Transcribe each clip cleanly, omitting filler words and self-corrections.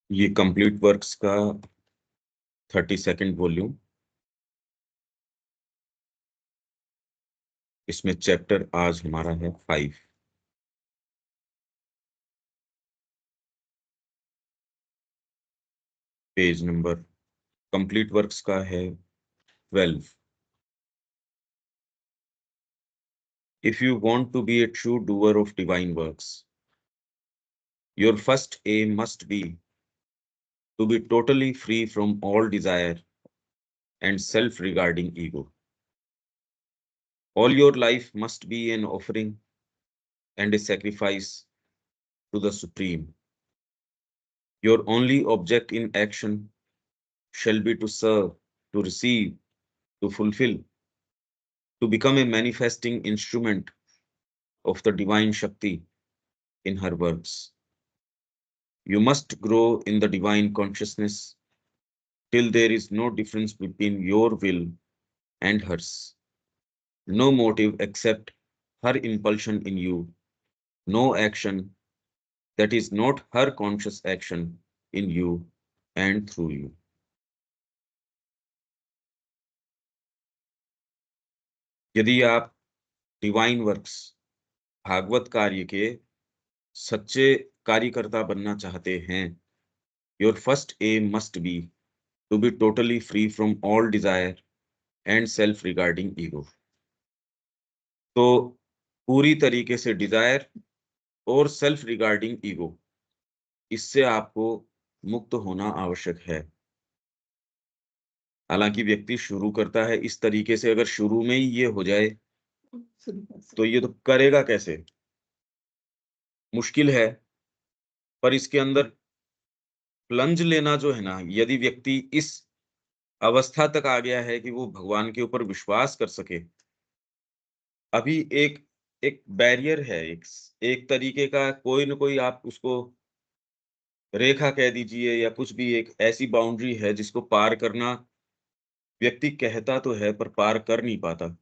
ये complete works का 32nd volume. इसमें चैप्टर आज हमारा है 5। पेज नंबर कंप्लीट वर्क्स का है 12। If you want to be a true doer of divine works, your first aim must be to be totally free from all desire and self-regarding ego. All your life must be an offering and a sacrifice to the Supreme. Your only object in action shall be to serve, to receive, to fulfill, to become a manifesting instrument of the divine Shakti in her works. You must grow in the divine consciousness till there is no difference between your will and hers, no motive except her impulsion in you, no action that is not her conscious action in you and through you. यदि आप divine works Bhagavat कार्य के सच्चे कार्यकर्ता बनना चाहते हैं, your first aim must be to be totally free from all desire and self regarding ego. तो पूरी तरीके से डिजायर और सेल्फ रिगार्डिंग ईगो, इससे आपको मुक्त होना आवश्यक है। हालांकि व्यक्ति शुरू करता है इस तरीके से, अगर शुरू में ही ये हो जाए तो ये तो करेगा कैसे? मुश्किल है। पर इसके अंदर प्लंज लेना जो है ना, यदि व्यक्ति इस अवस्था तक आ गया है कि वो भगवान के ऊपर विश्वास कर सके, अभी एक एक बैरियर है, एक तरीके का कोई न कोई, आप उसको रेखा कह दीजिए या कुछ भी, एक ऐसी बाउंड्री है जिसको पार करना व्यक्ति कहता तो है पर पार कर नहीं पाता।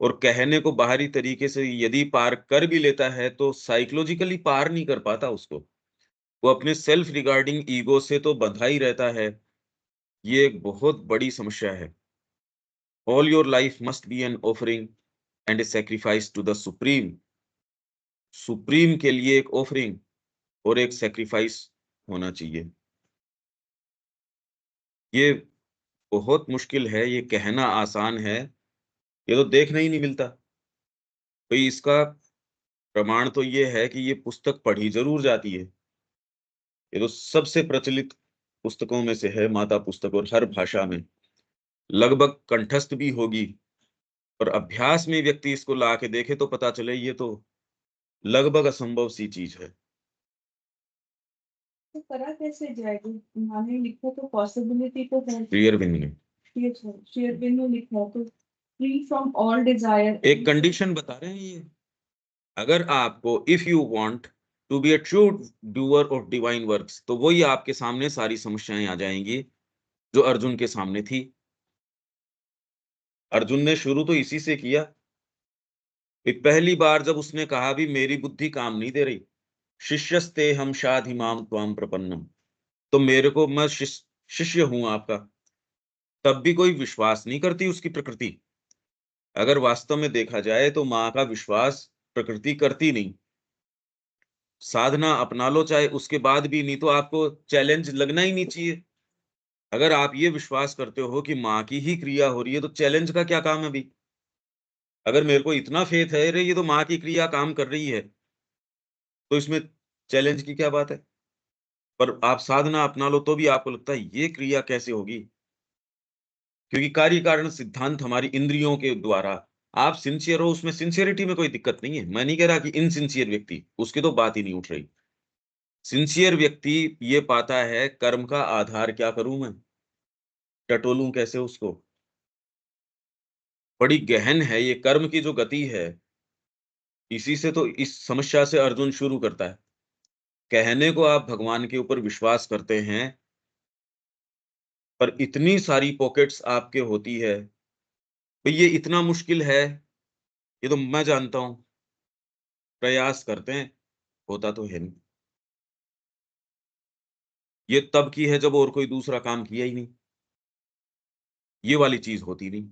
और कहने को बाहरी तरीके से यदि पार कर भी लेता है तो साइकोलॉजिकली पार नहीं कर पाता उसको। वो अपने सेल्फ रिगार्डिंग ईगो से तो बंधा ही रहता है। ये एक बहुत बड़ी समस्या है। All your life must be an offering and a sacrifice to the supreme. Supreme के लिए एक ऑफरिंग और एक सैक्रिफाइस होना चाहिए। ये बहुत मुश्किल है, ये कहना आसान है, ये तो देखने ही नहीं मिलता। तो इसका प्रमाण तो ये है कि ये पुस्तक पढ़ी जरूर जाती है। ये तो सबसे प्रचलित पुस्तकों में से है, माता पुस्तक, और हर भाषा में लगभग कंठस्थ भी होगी। और अभ्यास में व्यक्ति इसको ला के देखे तो पता चले ये तो लगभग असंभव सी चीज है। तो करा कैसे जाएगी? उन्होंने लिखा तो पॉसिबिलिटी तो है। शेयरविंद ने शेयरविंद ने लिखा तो फ्री फ्रॉम ऑल डिजायर। एक कंडीशन बता रहे हैं ये, अगर आपको if you want to be a true doer of divine works, तो वही आपके सामने सारी समस्याएं आ जाएंगी जो अर्जुन के सामने थी। अर्जुन ने शुरू तो इसी से किया। पहली बार जब उसने कहा भी मेरी बुद्धि काम नहीं दे रही, शिष्यस्ते हम शाधिमाम त्वाम प्रपन्नम, तो मेरे को, मैं शिष्य हूं आपका, तब भी कोई विश्वास नहीं करती उसकी प्रकृति। अगर वास्तव में देखा जाए तो माँ का विश्वास प्रकृति करती नहीं। साधना अपना लो चाहे, उसके बाद भी नहीं तो आपको चैलेंज लगना ही नहीं चाहिए। अगर आप ये विश्वास करते हो कि माँ की ही क्रिया हो रही है तो चैलेंज का क्या काम है अभी? अगर मेरे को इतना फेथ है, अरे ये तो माँ की क्रिया काम कर रही है, तो इसमें चैलेंज की क्या बात है? पर आप साधना अपना लो तो भी आपको लगता है ये क्रिया कैसे होगी, क्योंकि कार्य कारण सिद्धांत हमारी इंद्रियों के द्वारा। आप सिंसियर हो, उसमें सिंसियरिटी में कोई दिक्कत नहीं है, मैं नहीं कह रहा कि इनसिंसियर व्यक्ति, उसकी तो बात ही नहीं उठ रही। सिंसियर व्यक्ति ये पाता है कर्म का आधार क्या करूं मैं, टटोलूं कैसे उसको। बड़ी गहन है ये कर्म की जो गति है। इसी से तो इस समस्या से अर्जुन शुरू करता है। कहने को आप भगवान के ऊपर विश्वास करते हैं, पर इतनी सारी पॉकेट्स आपके होती है, तो ये इतना मुश्किल है, ये तो मैं जानता हूं। प्रयास करते हैं, होता तो है नहीं। ये तब की है जब और कोई दूसरा काम किया ही नहीं। ये वाली चीज होती नहीं।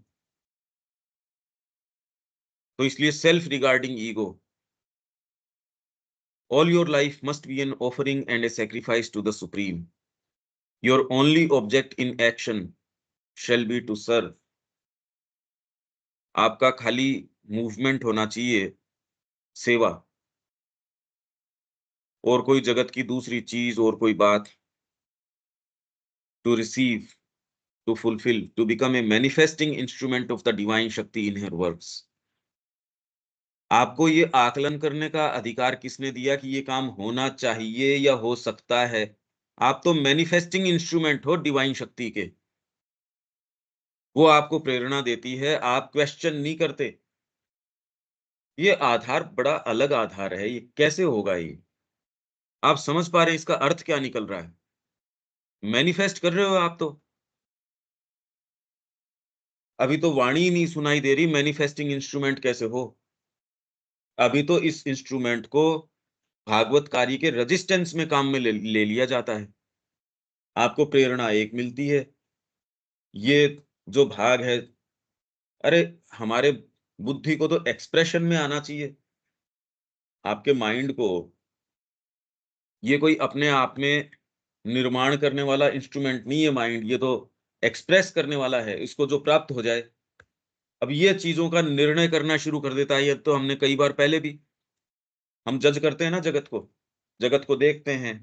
तो इसलिए self regarding ego, all your life must be an offering and a sacrifice to the supreme. Your only object in action shall be to serve. आपका खाली मूवमेंट होना चाहिए सेवा, और कोई जगत की दूसरी चीज और कोई बात, to receive, to fulfil, to become a manifesting instrument of the divine shakti in her works. आपको ये आकलन करने का अधिकार किसने दिया कि ये काम होना चाहिए या हो सकता है? आप तो मैनिफेस्टिंग इंस्ट्रूमेंट हो डिवाइन शक्ति के। वो आपको प्रेरणा देती है, आप क्वेश्चन नहीं करते। ये आधार बड़ा अलग आधार है, ये कैसे होगा ये? आप समझ पा रहे हैं इसका अर्थ क्या निकल रहा है? मैनिफेस्ट कर रहे हो आप तो। अभी तो वाणी ही नहीं सुनाई दे रही, मैनिफेस्टिंग इंस्ट्रूमेंट कैसे हो? अभी तो इस इंस्ट्रूमेंट को भागवत कार्य के रेजिस्टेंस में काम में ले लिया जाता है। आपको प्रेरणा एक मिलती है, ये जो भाग है, अरे हमारे बुद्धि को तो एक्सप्रेशन में आना चाहिए। आपके माइंड को ये कोई अपने आप में निर्माण करने वाला इंस्ट्रूमेंट नहीं है माइंड, ये तो एक्सप्रेस करने वाला है, इसको जो प्राप्त हो जाए। अब ये चीजों का निर्णय करना शुरू कर देता है। ये तो हमने कई बार पहले भी, हम जज करते हैं ना जगत को देखते हैं,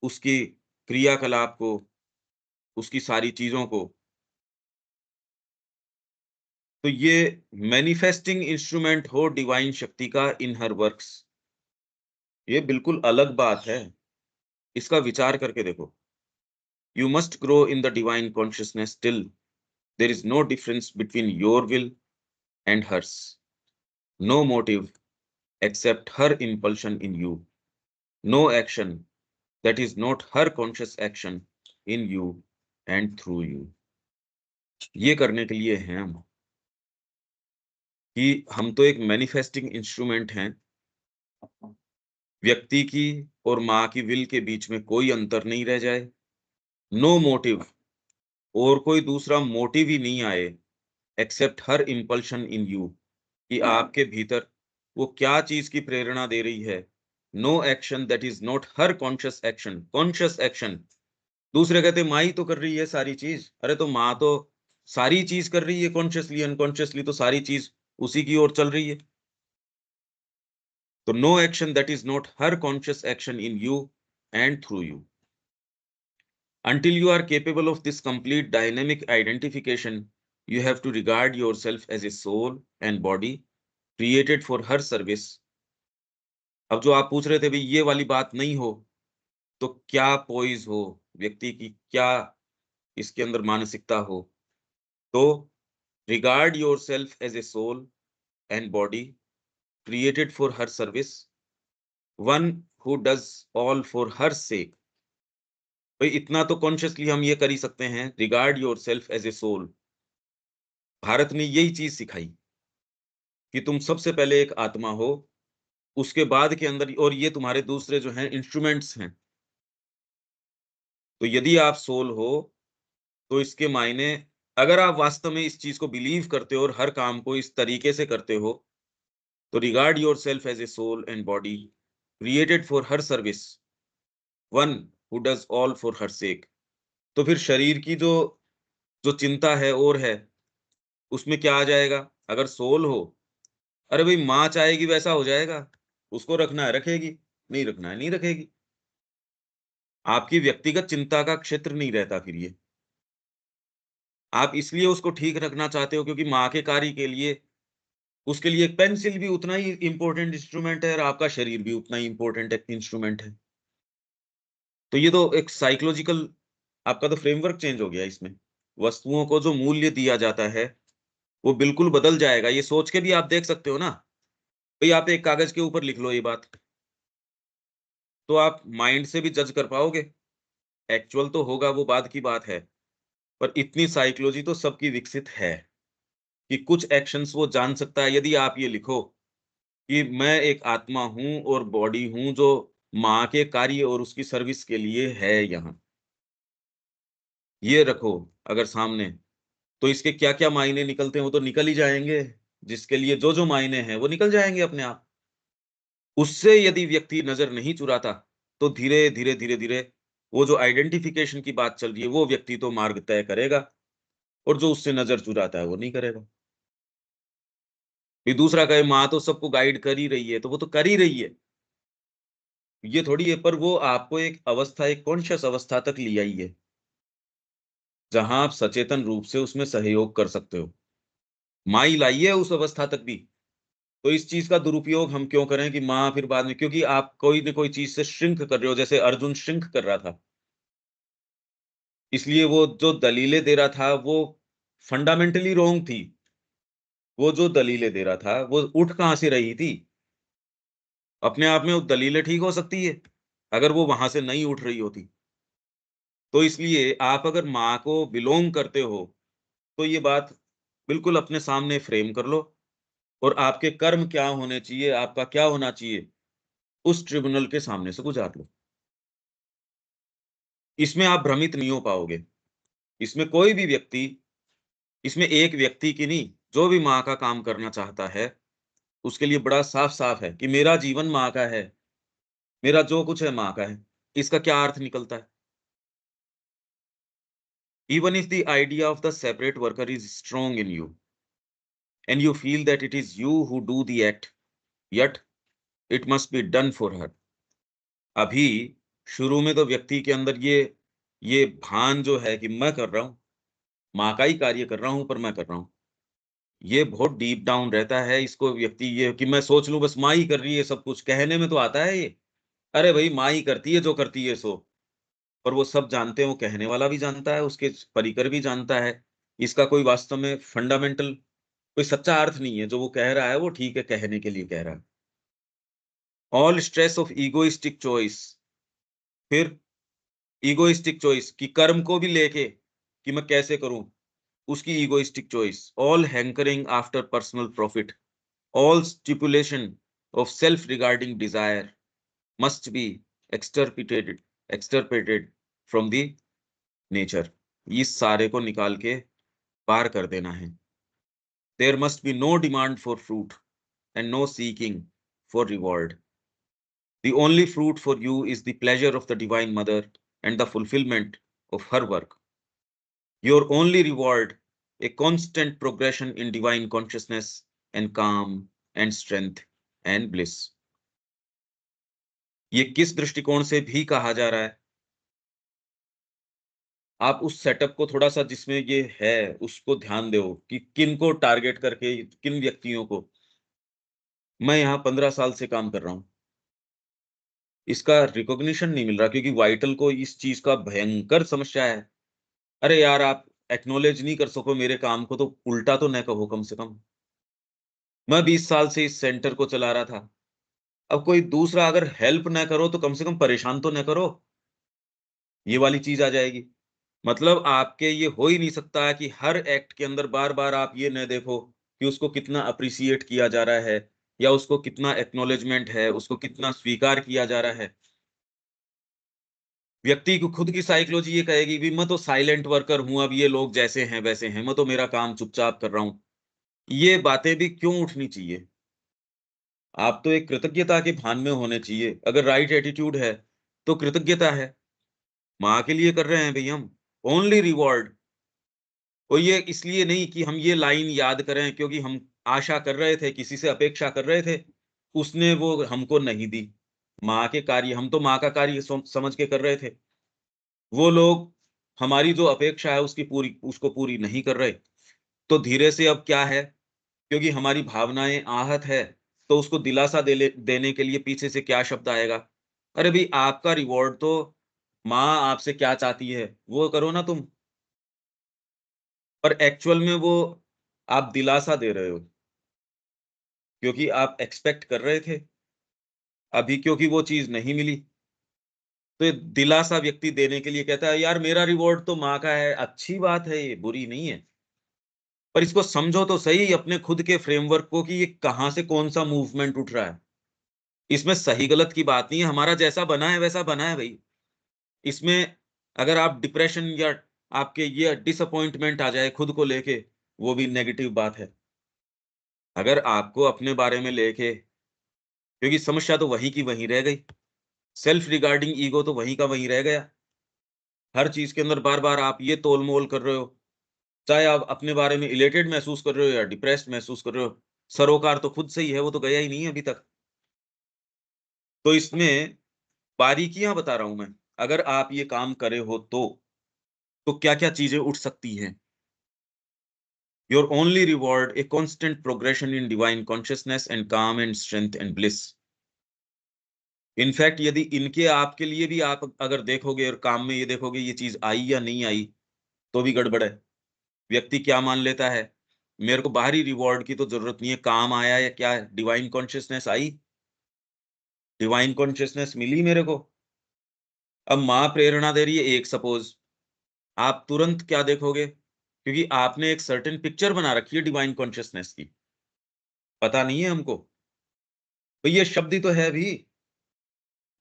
उसकी क्रियाकलाप को, उसकी सारी चीजों को। तो ये मैनिफेस्टिंग इंस्ट्रूमेंट हो डिवाइन शक्ति का इन हर वर्क्स, ये बिल्कुल अलग बात है। इसका विचार करके देखो। You must grow in the divine consciousness till there is no difference between your will and hers, no motive except her impulsion in you, no action that is not her conscious action in you and through you। ये करने के लिए हैं हम कि हम तो एक मैनिफेस्टिंग इंस्ट्रूमेंट हैं। व्यक्ति की और माँ की विल के बीच में कोई अंतर नहीं रह जाए, नो मोटिव, और कोई दूसरा मोटिव ही नहीं आए, except her impulsion in you, कि आपके भीतर वो क्या चीज की प्रेरणा दे रही है। No action that is not her conscious action, conscious action. दूसरे कहते माँ ही तो कर रही है सारी चीज, अरे तो माँ तो सारी चीज कर रही है, कॉन्शियसली अनकॉन्शियसली तो सारी चीज उसी की ओर चल रही है। तो no action that is not her conscious action in you and through you. Until you are capable of this complete dynamic identification, you have to regard yourself as a soul and body created for her service। अब जो आप पूछ रहे थे भाई ये वाली बात नहीं हो तो क्या पोइज हो, व्यक्ति की क्या इसके अंदर मानसिकता हो, तो regard yourself as a soul and body created for her service, one who does all for her sake। भाई इतना तो कॉन्शियसली हम ये कर ही सकते हैं, regard yourself as a soul. Bharat ने यही चीज सिखाई कि तुम सबसे पहले एक आत्मा हो, उसके बाद के अंदर, और ये तुम्हारे दूसरे जो हैं इंस्ट्रूमेंट्स हैं। तो यदि आप सोल हो तो इसके मायने, अगर आप वास्तव में इस चीज को बिलीव करते हो और हर काम को इस तरीके से करते हो, तो regard yourself as a soul and body created for her service, one who does all for her sake. तो फिर शरीर की जो जो चिंता है और है, उसमें क्या आ जाएगा? अगर सोल हो, अरे भाई माँ चाहेगी वैसा हो जाएगा, उसको रखना है रखेगी, नहीं रखना है नहीं रखेगी। आपकी व्यक्तिगत चिंता का क्षेत्र नहीं रहता फिर ये। आप इसलिए उसको ठीक रखना चाहते हो क्योंकि माँ के कार्य के लिए उसके लिए एक पेंसिल भी उतना ही इंपॉर्टेंट इंस्ट्रूमेंट है और आपका शरीर भी उतना ही इंपॉर्टेंट इंस्ट्रूमेंट है। तो ये तो एक साइकोलॉजिकल, आपका तो फ्रेमवर्क चेंज हो गया इसमें। वस्तुओं को जो मूल्य दिया जाता है वो बिल्कुल बदल जाएगा। ये सोच के भी आप देख सकते हो ना, भाई आप एक कागज के ऊपर लिख लो ये बात, तो आप माइंड से भी जज कर पाओगे। एक्चुअल तो होगा वो बाद की बात है, पर इतनी साइकोलॉजी तो सबकी विकसित है कि कुछ एक्शंस वो जान सकता है। यदि आप ये लिखो कि मैं एक आत्मा हूं और बॉडी हूं जो माँ के कार्य और उसकी सर्विस के लिए है यहाँ, ये रखो अगर सामने, तो इसके क्या क्या मायने निकलते हैं वो तो निकल ही जाएंगे, जिसके लिए जो जो मायने हैं वो निकल जाएंगे अपने आप। उससे यदि व्यक्ति नजर नहीं चुराता, तो धीरे धीरे धीरे धीरे वो जो आइडेंटिफिकेशन की बात चल रही है, वो व्यक्ति तो मार्ग तय करेगा, और जो उससे नजर चुराता है वो नहीं करेगा। फिर दूसरा कहे माँ तो सबको गाइड कर ही रही है, तो वो तो कर ही रही है, ये थोड़ी है, पर वो आपको एक अवस्था, एक कॉन्शियस अवस्था तक ले आई है, जहां आप सचेतन रूप से उसमें सहयोग कर सकते हो। माँ ही लाई है उस अवस्था तक भी। तो इस चीज का दुरुपयोग हम क्यों करें कि माँ फिर बाद में, क्योंकि आप कोई न कोई चीज से श्रिंक कर रहे हो, जैसे अर्जुन श्रिंक कर रहा था, इसलिए वो जो दलीलें दे रहा था वो फंडामेंटली रॉन्ग थी। वो जो दलीलें दे रहा था वो उठ कहां से रही थी? अपने आप में वो दलीलें ठीक हो सकती है, अगर वो वहां से नहीं उठ रही होती। तो इसलिए आप अगर माँ को बिलोंग करते हो, तो ये बात बिल्कुल अपने सामने फ्रेम कर लो, और आपके कर्म क्या होने चाहिए, आपका क्या होना चाहिए, उस ट्रिब्यूनल के सामने से गुजार लो। इसमें आप भ्रमित नहीं हो पाओगे। इसमें कोई भी व्यक्ति, इसमें एक व्यक्ति की नहीं, जो भी माँ का काम करना चाहता है, उसके लिए बड़ा साफ-साफ है कि मेरा जीवन माँ का है, मेरा जो कुछ है माँ का है। इसका क्या अर्थ निकलता है? Even if the idea of the separate worker is strong in you, and you feel that it is you who do the act, yet it must be done for her. अभी शुरू में तो व्यक्ति के अंदर ये भान जो है कि मैं कर रहा हूँ, माँ का ही कार्य कर रहा हूँ, पर मैं कर रहा हूँ। ये बहुत डीप डाउन रहता है, इसको व्यक्ति ये कि मैं सोच लूँ बस माँ ही कर रही है सब कुछ, कहने में तो आता है ये। अरे भई माँ ही करती है जो करती है सो। पर वो सब जानते हैं, वो कहने वाला भी जानता है, उसके परिकर भी जानता है। इसका कोई वास्तव में फंडामेंटल कोई सच्चा अर्थ नहीं है, जो वो कह रहा है वो ठीक है, कहने के लिए कह रहा है। All stress of egoistic choice, फिर इगोइस्टिक चॉइस कि कर्म को भी लेके कि मैं कैसे करूँ, उसकी egoistic choice, all hankering after personal profit, all stipulation of self-regarding desire must be extirpated extirpated from the nature. इस सारे को निकाल के पार कर देना है। There must be no demand for fruit and no seeking for reward. The only fruit for you is the pleasure of the Divine Mother and the fulfillment of her work. Your only reward, a constant progression in divine consciousness and calm and strength and bliss. ये किस दृष्टिकोण से भी कहा जा रहा है? आप उस सेटअप को थोड़ा-सा जिसमें ये है, उसको ध्यान दो कि किनको टारगेट करके, किन व्यक्तियों को। मैं यहाँ 15 साल से काम कर रहा हूँ। इसका रिकॉग्निशन नहीं मिल रहा, क्योंकि वाइटल को इस चीज़ का भयंकर समस्या है। अरे यार, आप एक्नॉलेज नहीं कर सको मेरे काम को, तो उल्टा तो न कहो कम से कम। मैं 20 साल से इस सेंटर को चला रहा था। अब कोई दूसरा अगर हेल्प ना करो, तो कम से कम परेशान तो ना करो। ये वाली चीज़ आ जाएगी। मतलब आपके ये हो ही नहीं सकता है कि हर एक्ट के अंदर बार-बार आप ये न देखो कि उसको कितना एप्रिशिएट किया जा रहा है, या उसको कितना एक्नॉलेजमेंट है, उसको कितना स्वीकार किया जा रहा है। व्यक्ति को खुद की साइकोलॉजी ये कहेगी भी मैं तो साइलेंट वर्कर हूँ, अब ये लोग जैसे हैं वैसे हैं, मैं तो मेरा काम चुपचाप कर रहा हूँ। ये बातें भी क्यों उठनी चाहिए? आप तो एक कृतज्ञता के भान में होने चाहिए। अगर राइट एटीट्यूड है, तो कृतज्ञता है। माँ के लिए कर रहे हैं भई हम, ओनली रिवॉर्ड। और ये इसलिए नहीं कि हम ये लाइन याद करें क्योंकि हम आशा कर रहे थे, किसी से अपेक्षा कर रहे थे, उसने वो हमको नहीं दी। माँ के कार्य, हम तो माँ का कार्य समझ के कर रहे थे। वो लोग हमारी जो अपेक्षा है उसको पूरी नहीं कर रहे। तो धीरे से अब क्या है, क्योंकि हमारी भावनाएँ आहत है, तो उसको दिलासा देने के लिए पीछे से क्या शब्द आएगा? अरे भई आपका रिवॉर्ड तो माँ आपसे क्या चाहती है, वो करो ना तुम। पर एक्चुअल में वो आप दिलासा दे रहे हो, क्योंकि आप एक्सपेक्ट कर रहे थे, अभी क्योंकि वो चीज़ नहीं मिली, तो ये दिलासा व्यक्ति देने के लिए कहता है, यार मेरा रिवॉर्ड तो माँ का है, अच्छी बात है ये, बुरी नहीं है। पर इसको समझो तो सही अपने खुद के फ्रेमवर्क को कि ये कहाँ से कौन-सा मूवमेंट उठ रहा है। इसमें सही-गलत की बात नहीं है, हमारा जैसा बना है वैसा बना है भई। इसमें अगर आप डिप्रेशन या आपके ये डिसअपॉइंटमेंट आ जाए खुद को लेके, वो भी नेगेटिव बात है। अगर आपको अपने बारे में लेके, क्योंकि समस्या तो वहीं की वहीं रह गई, सेल्फ रिगार्डिंग ईगो तो वहीं का वहीं रह गया। हर चीज के अंदर बार बार आप ये तोल मोल कर रहे हो, चाहे आप अपने बारे में इलेटेड महसूस कर रहे हो या डिप्रेस्ड महसूस कर रहे हो, सरोकार तो खुद से ही है, वो तो गया ही नहीं है अभी तक। तो इसमें बारीकियां बता रहा हूं मैं, अगर आप ये काम करे हो तो क्या क्या चीजें उठ सकती हैं। Your only reward a constant progression in divine consciousness and calm and strength and bliss. In fact यदि इनके आपके लिए भी आप अगर देखोगे और काम में ये देखोगे ये चीज आई या नहीं आई, तो भी गड़बड़ है। व्यक्ति क्या मान लेता है, मेरे को बाहरी रिवॉर्ड की तो जरूरत नहीं है, काम आया या क्या, डिवाइन कॉन्शियसनेस आई, डिवाइन कॉन्शियसनेस मिली मेरे को। अब माँ प्रेरणा दे रही है, एक सपोज, आप तुरंत क्या देखोगे, क्योंकि आपने एक सर्टेन पिक्चर बना रखी है डिवाइन कॉन्शियसनेस की, पता नहीं है हमको, तो ये शब्द ही तो है भी।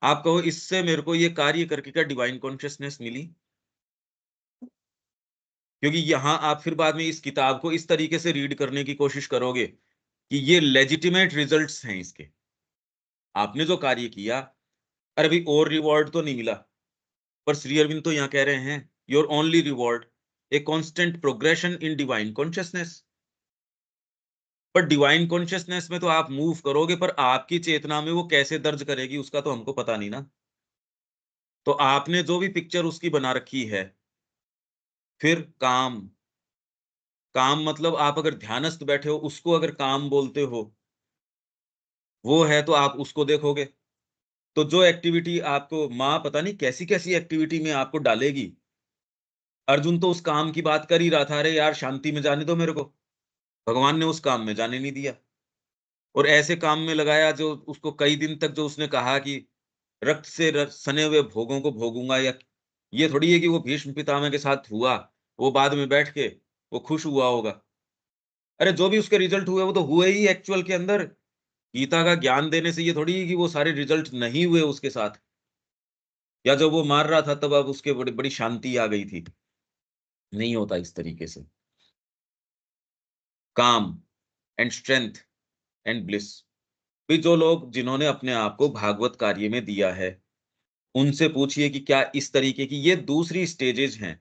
आप कहो इससे मेरे को ये कार्य करके क्या डिवाइन कॉन्शियसनेस मिली, क्योंकि यहां आप फिर बाद में इस किताब को इस तरीके से रीड करने की कोशिश करोगे कि ये लेजिटिमेट रिजल्ट्स हैं इसके, आपने जो कार्य किया। अरे भाई और रिवॉर्ड तो नहीं मिला, पर श्री अरविंद तो यहाँ कह रहे हैं your only reward a constant progression in divine consciousness. पर डिवाइन कॉन्शियसनेस में तो आप मूव करोगे, पर आपकी चेतना में वो कैसे दर्ज करेगी उसका तो हमको पता नहीं ना। तो आपने जो भी पिक्चर उसकी बना रखी है, फिर काम, काम मतलब आप अगर ध्यानस्थ बैठे हो उसको अगर काम बोलते हो, वो है तो आप उसको देखोगे। तो जो एक्टिविटी आपको माँ पता नहीं कैसी कैसी एक्टिविटी में आपको डालेगी, अर्जुन तो उस काम की बात कर ही रहा था, अरे यार शांति में जाने दो मेरे को, भगवान ने उस काम में जाने नहीं दिया, और ऐसे काम में लगाया जो उसको कई दिन तक, जो उसने कहा कि रक्त से सने हुए भोगों को भोगूंगा, या ये थोड़ी है कि वो भीष्म पितामह के साथ हुआ, वो बाद में बैठ के वो खुश हुआ होगा। अरे जो भी उसके रिजल्ट हुए वो तो हुए ही एक्चुअल के अंदर। गीता का ज्ञान देने से ये थोड़ी है कि वो सारे रिजल्ट नहीं हुए उसके साथ, या जब वो मार रहा था तब अब उसके बड़ी बड़ी शांति आ गई थी, नहीं होता इस तरीके से। काम एंड स्ट्रेंथ एंड ब्लिस भी, जो लोग जिन्होंने अपने आप को भागवत कार्य में दिया है, उनसे पूछिए कि क्या इस तरीके की ये दूसरी स्टेजेस हैं।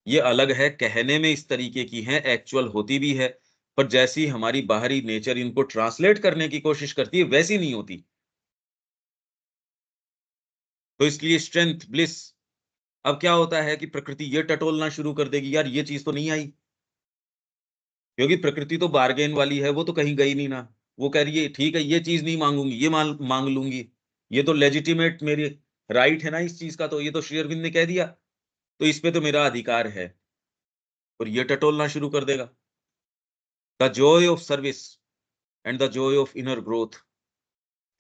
ये अलग है, कहने में इस तरीके की हैं, एक्चुअल होती भी है, पर जैसी हमारी बाहरी नेचर इनको ट्रांसलेट करने की कोशिश करती है वैसी नहीं होती। तो इसलिए स्ट्रेंथ ब्लिस, अब क्या होता है कि प्रकृति ये टटोलना शुरू कर देगी, यार ये चीज तो नहीं आई, क्योंकि प्रकृति तो बार्गेन वाली है, वो तो कहीं गई नहीं ना। वो कह रही है ठीक है ये चीज नहीं मांगूंगी, ये मांग लूंगी, ये तो लेजिटिमेट मेरी राइट है ना इस चीज का, तो ये तो श्री अरविंद ने कह दिया, तो इस पे तो मेरा अधिकार है, और ये टटोलना शुरू कर देगा। The Joy of service and the Joy of inner growth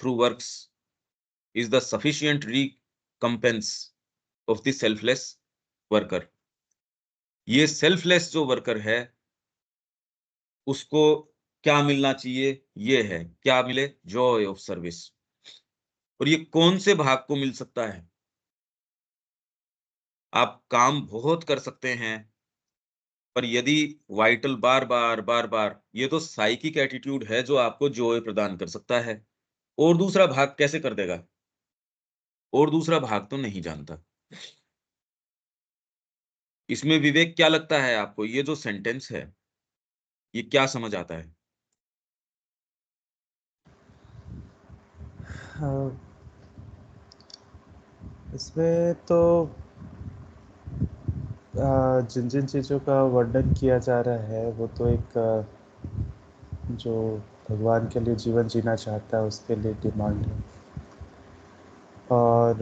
through works is the sufficient recompense of the selfless worker. ये सेल्फलेस जो वर्कर है उसको क्या मिलना चाहिए, ये है क्या मिले, जॉय ऑफ सर्विस। और ये कौन से भाग को मिल सकता है, आप काम बहुत कर सकते हैं, पर यदि वाइटल बार बार बार बार, ये तो साइकिक एटीट्यूड है जो आपको जॉय प्रदान कर सकता है, और दूसरा भाग कैसे कर देगा, और दूसरा भाग तो नहीं जानता। इसमें विवेक क्या लगता है आपको, ये जो सेंटेंस है ये क्या समझ आता है। हाँ, इसमें तो जिन जिन चीज़ों का वर्णन किया जा रहा है वो तो एक जो भगवान के लिए जीवन जीना चाहता है उसके लिए डिमांड है, और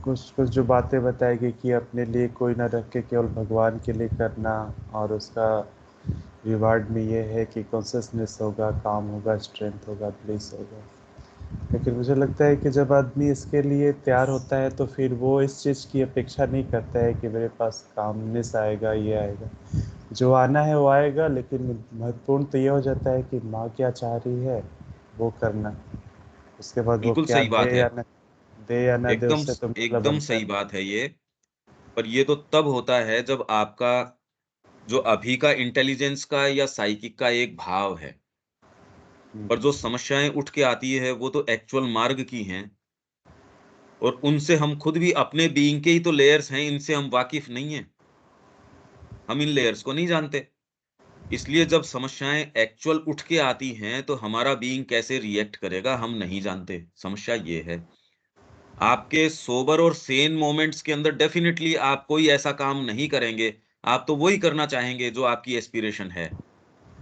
कुछ कुछ जो बातें बताई गई कि अपने लिए कोई ना रख के केवल भगवान के लिए करना, और उसका रिवार्ड में ये है कि कॉन्सियसनेस होगा, काम होगा, स्ट्रेंथ होगा, ब्लिस होगा। लेकिन मुझे लगता है कि जब आदमी इसके लिए तैयार होता है तो फिर वो इस चीज़ की अपेक्षा नहीं करता है कि मेरे पास कामनेस आएगा, ये आएगा, जो आना है वो आएगा। लेकिन महत्वपूर्ण तो ये हो जाता है कि माँ क्या चाह रही है वो करना, उसके बाद वो बिल्कुल क्या सही बात है, दे या ना दे एकदम उससे तो मतलब एकदम बनता सही नहीं। बात है ये। पर ये तो तब होता है जब आपका जो अभी का इंटेलिजेंस का या साइकिक का एक भाव है। पर जो समस्याएँ उठ के आती है वो तो एक्चुअल मार्ग की हैं और उनसे हम खुद भी अपने बीइंग के ही तो लेयर्स हैं, इनसे हम वाकिफ़ नहीं हैं। हम इन लेयर्स को नहीं जानते। इसलिए जब समस्याएँ एक्चुअल उठ के आती हैं, तो हमारा बीइंग कैसे रिएक्ट करेगा हम नहीं जानते। समस्या ये है। आपके सोबर और सेन मोमेंट्स के अंदर डेफ़िनिटली आप कोई ऐसा काम नहीं करेंगे, आप तो वही करना चाहेंगे जो आपकी एस्पिरेशन है।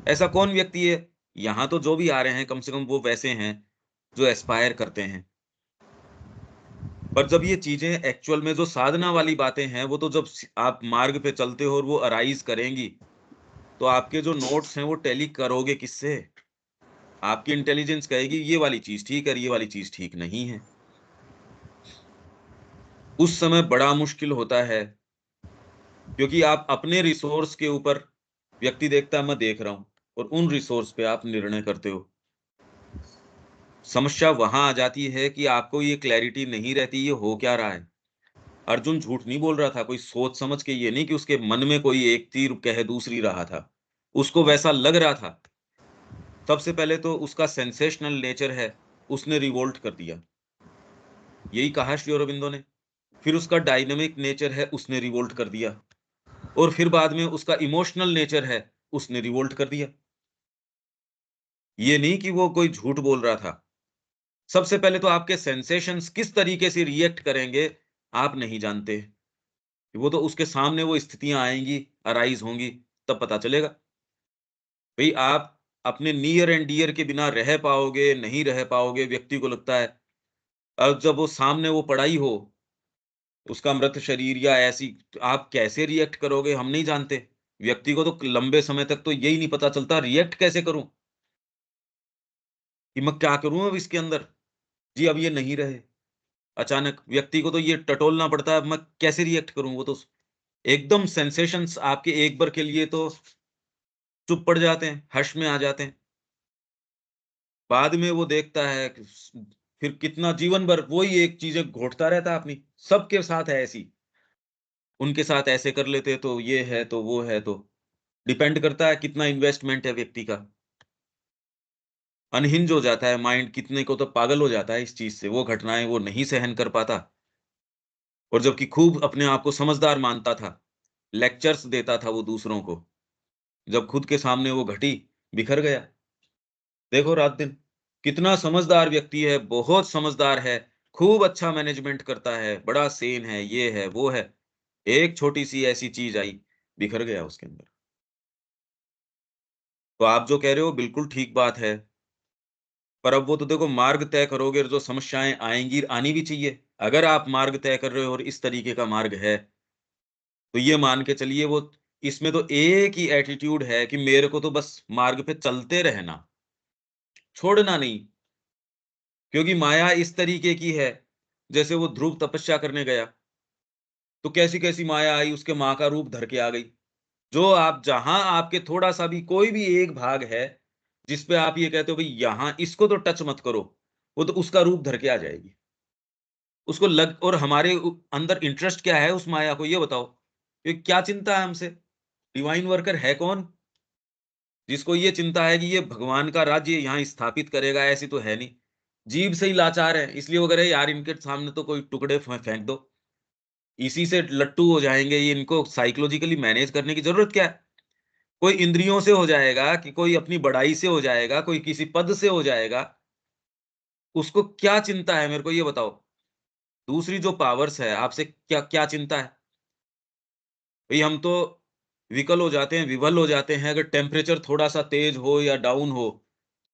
ऐसा कौन व्यक्ति है? यहाँ तो जो भी आ रहे हैं कम से कम वो वैसे हैं, जो एस्पायर करते हैं। पर जब ये चीज़ें एक्चुअल में जो साधना वाली बातें हैं, वो तो जब आप मार्ग पे चलते हो और वो अराइज़ करेंगी, तो आपके जो नोट्स हैं वो टैली करोगे किससे? आपकी इंटेलिजेंस कहेगी ये वाली चीज़ ठीक है और ये वाली चीज़ ठीक नहीं है। उस समय बड़ा मुश्किल होता है, क्योंकि आप अपने रिसोर्स के ऊपर व्यक्ति देखता है मैं देख रहा हूँ और उन रिसोर्स पे आप निर्णय करते हो। समस्या वहाँ आ जाती है कि आपको ये क्लैरिटी नहीं रहती ये हो क्या रहा है। अर्जुन झूठ नहीं बोल रहा था, कोई सोच समझ के ये नहीं कि उसके मन में कोई एक तीर कह दूसरी रहा था। उसको वैसा लग रहा था। सबसे पहले तो उसका सेंसेशनल नेचर है, उसने रिवोल्ट कर दिया। यही कहा श्री अरबिंदो ने। फिर उसका डायनामिक नेचर है, उसने रिवोल्ट कर दिया। और फिर बाद में उसका इमोशनल नेचर है, उसने रिवोल्ट कर दिया। ये नहीं कि वो कोई झूठ बोल रहा था। सबसे पहले तो आपके सेंसेशंस किस तरीके से रिएक्ट करेंगे, आप नहीं जानते। वो तो उसके सामने वो स्थितियाँ आएँगी, अराइज़ होंगी, तब पता चलेगा। भई आप अपने नियर एंड डियर के बिना रह पाओगे, नहीं रह पाओगे, व्यक्ति को लगता है। अब जब वो सामने वो पड़ा ही हो, उसका मृत शरीर या ऐसी आप कैसे रिएक्ट करोगे हम नहीं जानते। व्यक्ति को तो लंबे समय तक तो यही नहीं पता चलता रिएक्ट कैसे करूँ? कि मैं क्या करूँ अब इसके अंदर? जी, अब ये नहीं रहे। अचानक व्यक्ति को तो ये टटोलना पड़ता है, अब मैं कैसे रिएक्ट करूँ? वो तो एकदम सेंसेशंस आपके एक बार के लिए तो चुप पड़ जाते हैं, हश में आ जाते हैं। बाद में वो देखता है कि फिर कितना जीवन भर वही एक चीज़ें घोंटता रहता है अपनी। सबके साथ है ऐसी। उनके साथ ऐसे कर लेते तो ये है, तो वो है तो। डिपेंड करता है कितना इन्वेस्टमेंट है व्यक्ति का। अनहिंज हो जाता है माइंड, कितने को तो पागल हो जाता है इस चीज़ से। वो घटनाएँ वो नहीं सहन कर पाता और जबकि खूब अपने आप को समझदार मानता था। लेक्चर्स देता था वो दूसरों को। जब खुद के सामने वो घटी, बिखर गया। देखो रात-दिन, कितना समझदार व्यक्ति है, बहुत समझदार है, खूब अच्छा मैनेजमेंट करता है, बड़ा सेन है, ये है, वो है। एक छोटी-सी ऐसी चीज़ आई, बिखर गया उसके अंदर। तो आप जो कह रहे हो बिल्कुल ठीक बात है, पर अब वो तो देखो मार्ग तय करोगे और जो समस्याएँ आएँगी, आनी भी चाहिए। अगर आप मार्ग तय कर रहे हो और इस तरीके का मार्ग है, तो ये मान के चलिए वो इसमें तो एक ही एटीट्यूड है कि मेरे को तो बस मार्ग पे चलते रहना, छोड़ना नहीं। क्योंकि माया इस तरीके की है, जैसे वो ध्रुव तपस्या करने गया, तो कैसी-कैसी माया आई, उसके माँ का रूप धर के आ गई। जो आप जहाँ आपके थोड़ा-सा भी कोई भी एक भाग है, जिस पे आप ये कहते हो भई यहाँ इसको तो टच मत करो, वो तो उसका रूप धर के आ जाएगी। उसको लग और हमारे अंदर इंटरेस्ट क्या है उस माया को ये बताओ? ये क्या चिंता है हमसे? डिवाइन वर्कर है कौन? जिसको ये चिंता है कि ये भगवान का राज्य यहाँ स्थापित करेगा, ऐसी तो है नहीं। जीभ से ही लाचार है, इसलिए वो कह रहे हैं यार इनके सामने तो कोई टुकड़े फेंक दो। इसी से लट्टू हो जाएँगे, ये इनको साइकोलॉजिकली मैनेज करने की ज़रूरत क्या है? कोई इंद्रियों से हो जाएगा कि कोई अपनी बड़ाई से हो जाएगा, कोई किसी पद से हो जाएगा। उसको क्या चिंता है मेरे को ये बताओ? दूसरी जो पावर्स है, आपसे क्या क्या चिंता है? भई हम तो विकल हो जाते हैं, विवल हो जाते हैं, अगर टेम्परेचर थोड़ा-सा तेज़ हो या डाउन हो,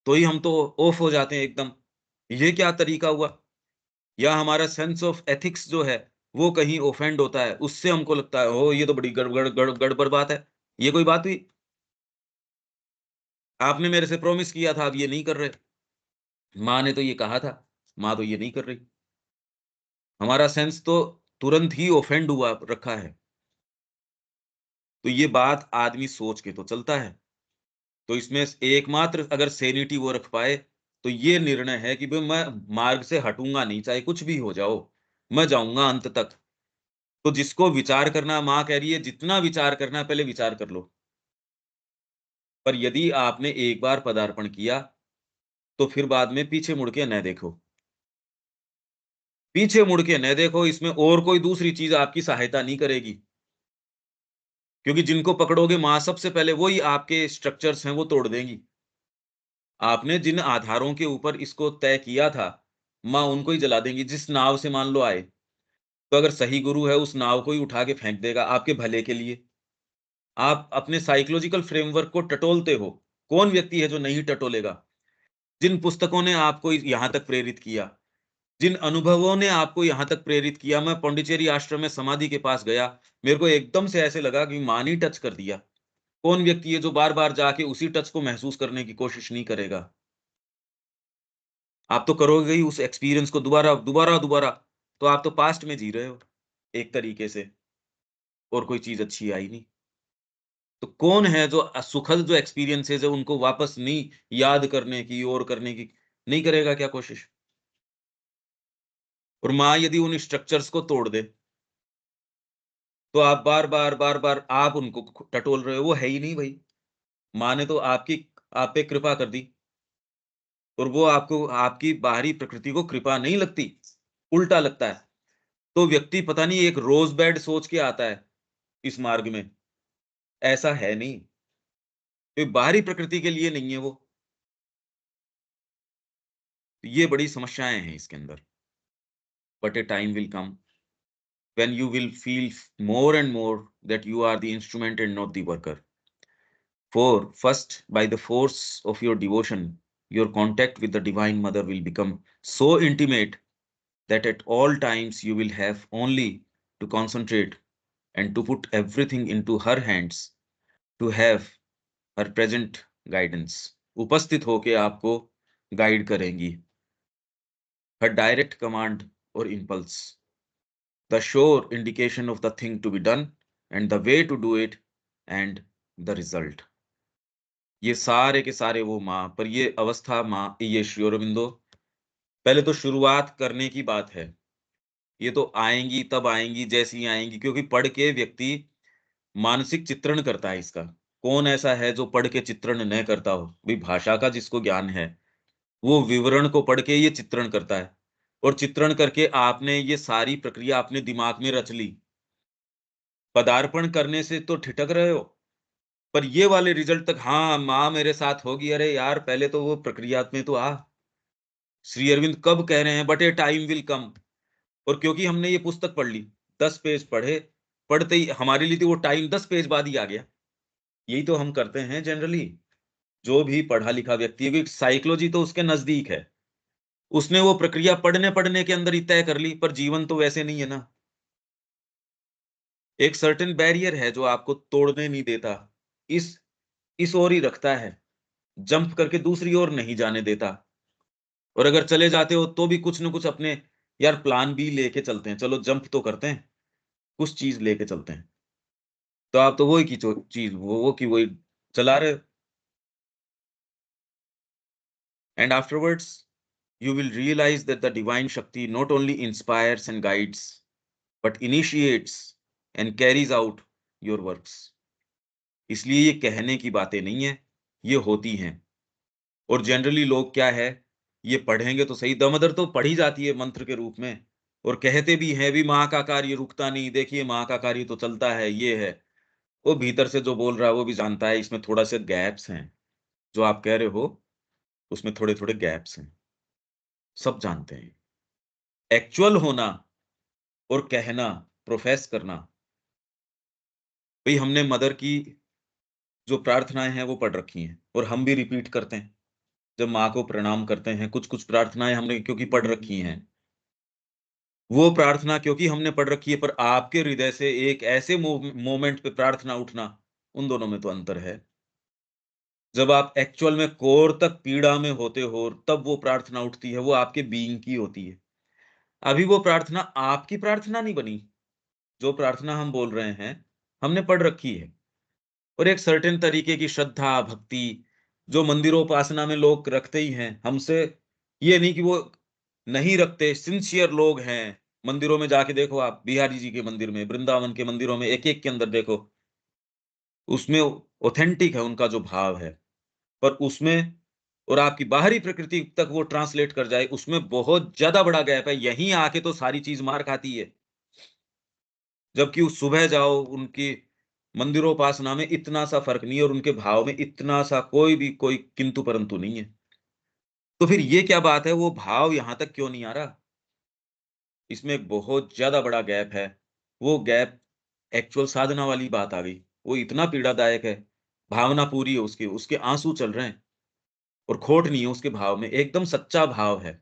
तो ही हम तो ऑफ हो जाते हैं एकदम। ये क्या तरीका हुआ? या हमारा सेंस ऑफ एथिक्स जो है, वो कहीं ऑफेंड होता है, उससे हमको लगता है, ओह! ये तो बड़ी गड़बड़ बात है। ये कोई बात हुई? आपने मेरे से प्रॉमिस किया था, अब ये नहीं कर रहे। माँ ने तो ये कहा था, माँ तो ये नहीं कर रही। हमारा सेंस तो तुरंत ही ऑफेंड हुआ रखा है। तो ये बात आदमी सोच के तो चलता है। तो इसमें एकमात्र अगर सैनिटी वो रख पाए, तो ये निर्णय है कि भई मैं मार्ग से हटूँगा नहीं, चाहे कुछ भी हो जाओ, मैं जाऊँगा अंत तक। तो जिसको विचार करना, माँ कह रही है जितना विचार करना पहले विचार कर लो। पर यदि आपने एक बार पदार्पण किया तो फिर बाद में पीछे मुड़ के न देखो। पीछे मुड़ के न देखो, इसमें और कोई दूसरी चीज आपकी सहायता नहीं करेगी। क्योंकि जिनको पकड़ोगे माँ सबसे पहले वही आपके स्ट्रक्चर्स हैं वो तोड़ देंगी। आपने जिन आधारों के ऊपर इसको तय किया था, माँ उनको ही जला देंगी। जिस नाव से मान लो आए, तो अगर सही गुरु है उस नाव को ही उठा के फेंक देगा आपके भले के लिए। आप अपने साइकोलॉजिकल फ्रेमवर्क को टटोलते हो। कौन व्यक्ति है जो नहीं टटोलेगा? जिन पुस्तकों ने आपको यहां तक प्रेरित किया, जिन अनुभवों ने आपको यहां तक प्रेरित किया। मैं पौंडीचेरी आश्रम में समाधि के पास गया, मेरे को एकदम से ऐसे लगा कि मां ने टच कर दिया। कौन व्यक्ति है जो बार बार जाके उसी टच को महसूस करने की कोशिश नहीं करेगा? आप तो करोगे ही उस एक्सपीरियंस को दोबारा दोबारा दोबारा। तो आप तो पास्ट में जी रहे हो एक तरीके से, और कोई चीज अच्छी आई नहीं। तो कौन है जो सुखद जो एक्सपीरियंसेस है उनको वापस नहीं याद करने की और करने की नहीं करेगा क्या कोशिश? और माँ यदि उन स्ट्रक्चर्स को तोड़ दे, तो आप बार-बार आप उनको टटोल रहे हो, वो है ही नहीं भई। माँ ने तो आपकी आप पे कृपा कर दी, और वो आपको आपकी बाहरी प्रकृति को कृपा नहीं लगती, उल्टा लगता है। तो व्यक्ति पता नहीं एक रोज़ बेड सोच के आता है इस मार्ग में, ऐसा है नहीं। ये बाहरी प्रकृति के लिए नहीं है वो। ये बड़ी समस्याएँ हैं इसके अंदर। But a time will come when you will feel more and more that you are the instrument and not the worker. For first, by the force of your devotion, your contact with the Divine Mother will become so intimate that at all times you will have only to concentrate and to put everything into her hands to have her present guidance. उपस्थित होके आपको guide करेंगी, her direct command or impulse, the sure indication of the thing to be done and the way to do it and the result. ये सारे के सारे वो माँ, पर ये अवस्था माँ, ये श्री अरबिंदो पहले तो शुरुआत करने की बात है। ये तो आएँगी तब आएँगी जैसी आएँगी, क्योंकि पढ़ के व्यक्ति मानसिक चित्रण करता है इसका। कौन ऐसा है जो पढ़ के चित्रण न करता हो? भई भाषा का जिसको ज्ञान है, वो विवरण को पढ़ के ये चित्रण करता है, और चित्रण करके आपने ये सारी प्रक्रिया अपने दिमाग में रच ली। पदार्पण करने से तो ठिठक रहे हो, पर ये वाले रिजल्ट तक हाँ, माँ मेरे साथ होगी, अरे यार पहले तो वो प्रक्रिया में तो आ। श्री अरविंद कब कह रहे हैं but A time will come. और क्योंकि हमने ये पुस्तक पढ़ ली, 10 पेज पढ़े, पढ़ते ही हमारे लिए तो वो टाइम 10 पेज बाद ही आ गया। यही तो हम करते हैं जनरली। जो भी पढ़ा-लिखा व्यक्ति है, क्योंकि साइकोलॉजी तो उसके नज़दीक है। उसने वो प्रक्रिया पढ़ने-पढ़ने के अंदर ही तय कर ली, पर जीवन तो वैसे नहीं है ना। एक सर्टेन बैरियर है जो आपको तोड़ने नहीं देता। इस इस ओर ही रखता है, जंप करके दूसरी ओर नहीं जाने देता। और अगर चले जाते हो तो भी कुछ न कुछ अपने यार प्लान बी लेके चलते हैं, चलो जंप तो करते हैं, कुछ चीज़ लेके चलते हैं। तो आप तो वही की चो चीज़ वो की वही चला रहे हो। And afterwards you will realize that the divine Shakti not only inspires and guides, but initiates and carries out your works. इसलिए ये कहने की बातें नहीं है, ये होती हैं। और जनरली लोग क्या है, ये पढ़ेंगे तो सही, दमदर तो पढ़ी जाती है मंत्र के रूप में, और कहते भी हैं भी माँ का कार्य रुकता नहीं, देखिए माँ का कार्य तो चलता है, ये है। वो भीतर से जो बोल रहा है वो भी जानता है इसमें थोड़ा से गैप्स हैं। जो आप कह रहे हो, उसमें थोड़े-थोड़े गैप्स हैं। सब जानते हैं। एक्चुअल होना और कहना, प्रोफेस करना, भई हमने मदर की जो प्रार्थनाएँ हैं वो पढ़ रखी हैं, और हम भी रिपीट करते हैं। जब माँ को प्रणाम करते हैं, कुछ-कुछ प्रार्थनाएँ हमने क्योंकि पढ़ रखी हैं। वो प्रार्थना क्योंकि हमने पढ़ रखी है, पर आपके हृदय से एक ऐसे मोमेंट पे प्रार्थना उठना, उन दोनों में तो अंतर है। जब आप एक्चुअल में कोर तक पीड़ा में होते हो, तब वो प्रार्थना उठती है, वो आपके बीइंग की होती है। अभी वो प्रार्थना आपकी प्रार्थना नहीं बनी। जो प्रार्थना हम बोल रहे हैं, हमने पढ़ रखी है। और एक सर्टेन तरीके की श्रद्धा, भक्ति, जो मंदिरोपासना में लोग रखते ही हैं, हमसे ये नहीं कि वो नहीं रखते, सिंसियर लोग हैं, मंदिरों में जाके देखो, आप बिहारी जी के मंदिर में, वृंदावन के मंदिरों में, एक एक के अंदर देखो, उसमें ऑथेंटिक है उनका जो भाव है, पर उसमें और आपकी बाहरी प्रकृति तक वो ट्रांसलेट कर जाए, उसमें बहुत ज्यादा बड़ा गैप है। यहीं आके तो सारी चीज मार खाती है, जबकि उस सुबह जाओ उनकी मंदिरोपासना में इतना सा फर्क नहीं है, और उनके भाव में इतना सा कोई किंतु परंतु नहीं है। तो फिर ये क्या बात है, वो भाव यहां तक क्यों नहीं आ रहा? इसमें एक बहुत ज्यादा बड़ा गैप है। वो गैप एक्चुअल साधना वाली बात आ गई, वो इतना पीड़ादायक है। भावना पूरी है उसकी, उसके आंसू चल रहे हैं, और खोट नहीं है उसके भाव में, एकदम सच्चा भाव है।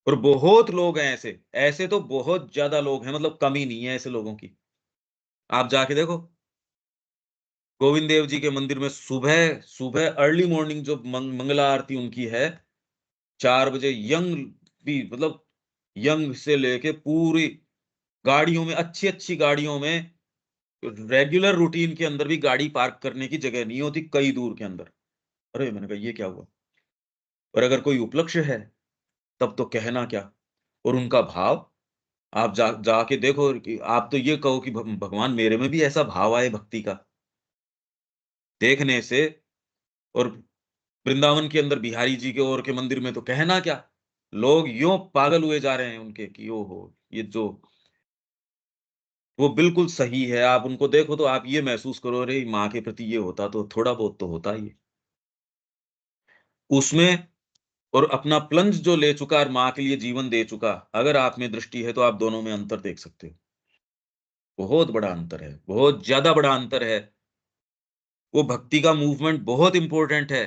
और बहुत लोग हैं ऐसे, ऐसे तो बहुत ज्यादा लोग हैं, मतलब कमी नहीं है ऐसे लोगों की। आप जाके देखो, गोविंद देव जी के मंदिर में सुबह सुबह अर्ली मॉर्निंग जो मंगला आरती उनकी है, 4 बजे, यंग भी, मतलब यंग से लेके पूरी गाड़ियों में, अच्छी अच्छी गाड़ियों में, रेगुलर रूटीन के अंदर भी गाड़ी पार्क करने की जगह नहीं होती कई दूर के अंदर। अरे मैंने कहा ये क्या हुआ? और अगर कोई उपलक्ष्य है तब तो कहना क्या। और उनका भाव, आप जाके देखो कि आप तो ये कहो कि भगवान मेरे में भी ऐसा भाव आए भक्ति का, देखने से। और वृंदावन के अंदर बिहारी जी के और के मंदिर में तो कहना क्या, लोग यूं पागल हुए जा रहे हैं उनके कि ओहो, ये जो वो बिल्कुल सही है। आप उनको देखो तो आप ये महसूस करो, अरे माँ के प्रति ये होता तो थोड़ा बहुत तो होता ही है उसमें। और अपना प्लंज जो ले चुका और माँ के लिए जीवन दे चुका, अगर आप में दृष्टि है तो आप दोनों में अंतर देख सकते हो। बहुत बड़ा अंतर है, बहुत ज्यादा बड़ा अंतर है। वो भक्ति का मूवमेंट बहुत इंपॉर्टेंट है।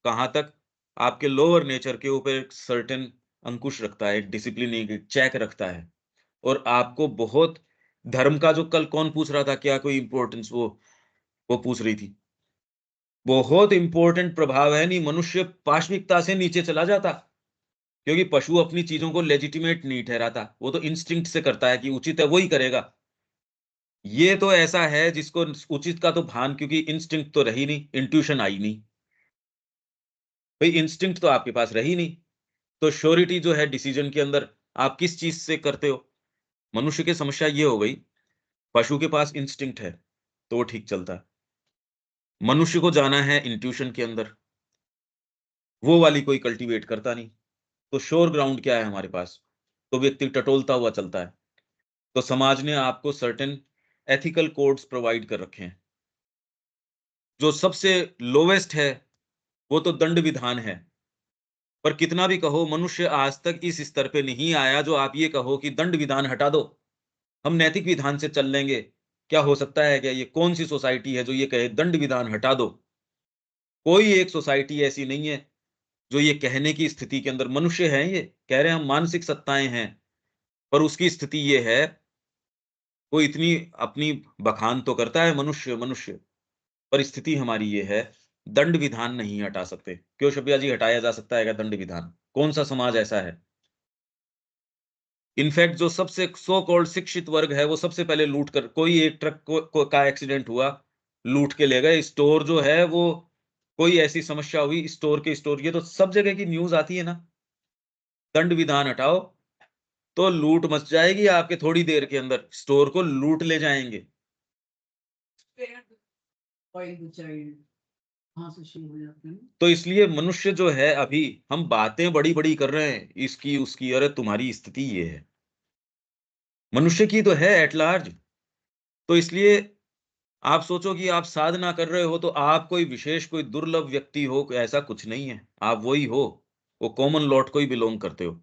कहां तक? आपके लोअर नेचर के ऊपर एक सर्टेन अंकुश रखता है, एक डिसिप्लिन, एक चेक रखता है। और आपको बहुत, धर्म का जो कल कौन पूछ रहा था, क्या कोई इंपॉर्टेंस वो पूछ रही थी, बहुत इंपॉर्टेंट प्रभाव है। नहीं, मनुष्य पाशविकता से नीचे चला जाता, क्योंकि पशु अपनी चीजों को लेजिटिमेट नहीं ठहराता, वो तो इंस्टिंक्ट से करता है कि उचित है वही करेगा। ये तो ऐसा है जिसको उचित का तो भान, क्योंकि इंस्टिंक्ट तो रही नहीं, इंट्यूशन आई नहीं भाई, इंस्टिंक्ट तो आपके पास रही नहीं। तो श्योरिटी जो है डिसीजन के अंदर, आप किस चीज से करते हो। मनुष्य की समस्या ये हो गई, पशु के पास इंस्टिंक्ट है तो वो ठीक चलता है, मनुष्य को जाना है इंट्यूशन के अंदर, वो वाली कोई कल्टीवेट करता नहीं। तो श्योर ग्राउंड क्या है हमारे पास, तो व्यक्ति टटोलता हुआ चलता है। तो समाज ने आपको सर्टेन एथिकल कोड्स प्रोवाइड कर रखे हैं। जो सबसे लोवेस्ट है वो तो दंड विधान है। पर कितना भी कहो, मनुष्य आज तक इस स्तर पे नहीं आया जो आप ये कहो कि दंड विधान हटा दो, हम नैतिक विधान से चल लेंगे। क्या हो सकता है? क्या ये कौन सी सोसाइटी है जो ये कहे दंड विधान हटा दो? कोई एक सोसाइटी ऐसी नहीं है जो ये कहने की स्थिति के अंदर। मनुष्य है, ये कह रहे हैं हम मानसिक सत्ताएं हैं, पर उसकी स्थिति ये है, वो इतनी अपनी बखान तो करता है मनुष्य मनुष्य, पर स्थिति हमारी ये है, दंड विधान नहीं हटा सकते। क्यों शबिया जी, हटाया जा सकता है क्या दंड विधान? कौन सा समाज ऐसा है? इनफैक्ट जो सबसे सो कॉल्ड शिक्षित वर्ग है, वो सबसे पहले लूट कर, कोई एक ट्रक का एक्सीडेंट हुआ, लूट के ले गए। स्टोर जो है वो, कोई ऐसी समस्या हुई, स्टोर के स्टोर, ये तो सब जगह की न्यूज आती है ना। दंड विधान हटाओ तो लूट मच जाएगी आपके, थोड़ी देर के अंदर स्टोर को लूट ले जाएंगे। तो इसलिए मनुष्य जो है, अभी हम बातें बड़ी बड़ी कर रहे हैं इसकी उसकी, अरे तुम्हारी स्थिति ये है, मनुष्य की तो है एट लार्ज। तो इसलिए आप सोचो कि आप साधना कर रहे हो तो आप कोई विशेष, कोई दुर्लभ व्यक्ति हो, ऐसा कुछ नहीं है। आप वही हो, वो कॉमन लॉट को ही बिलोंग करते हो।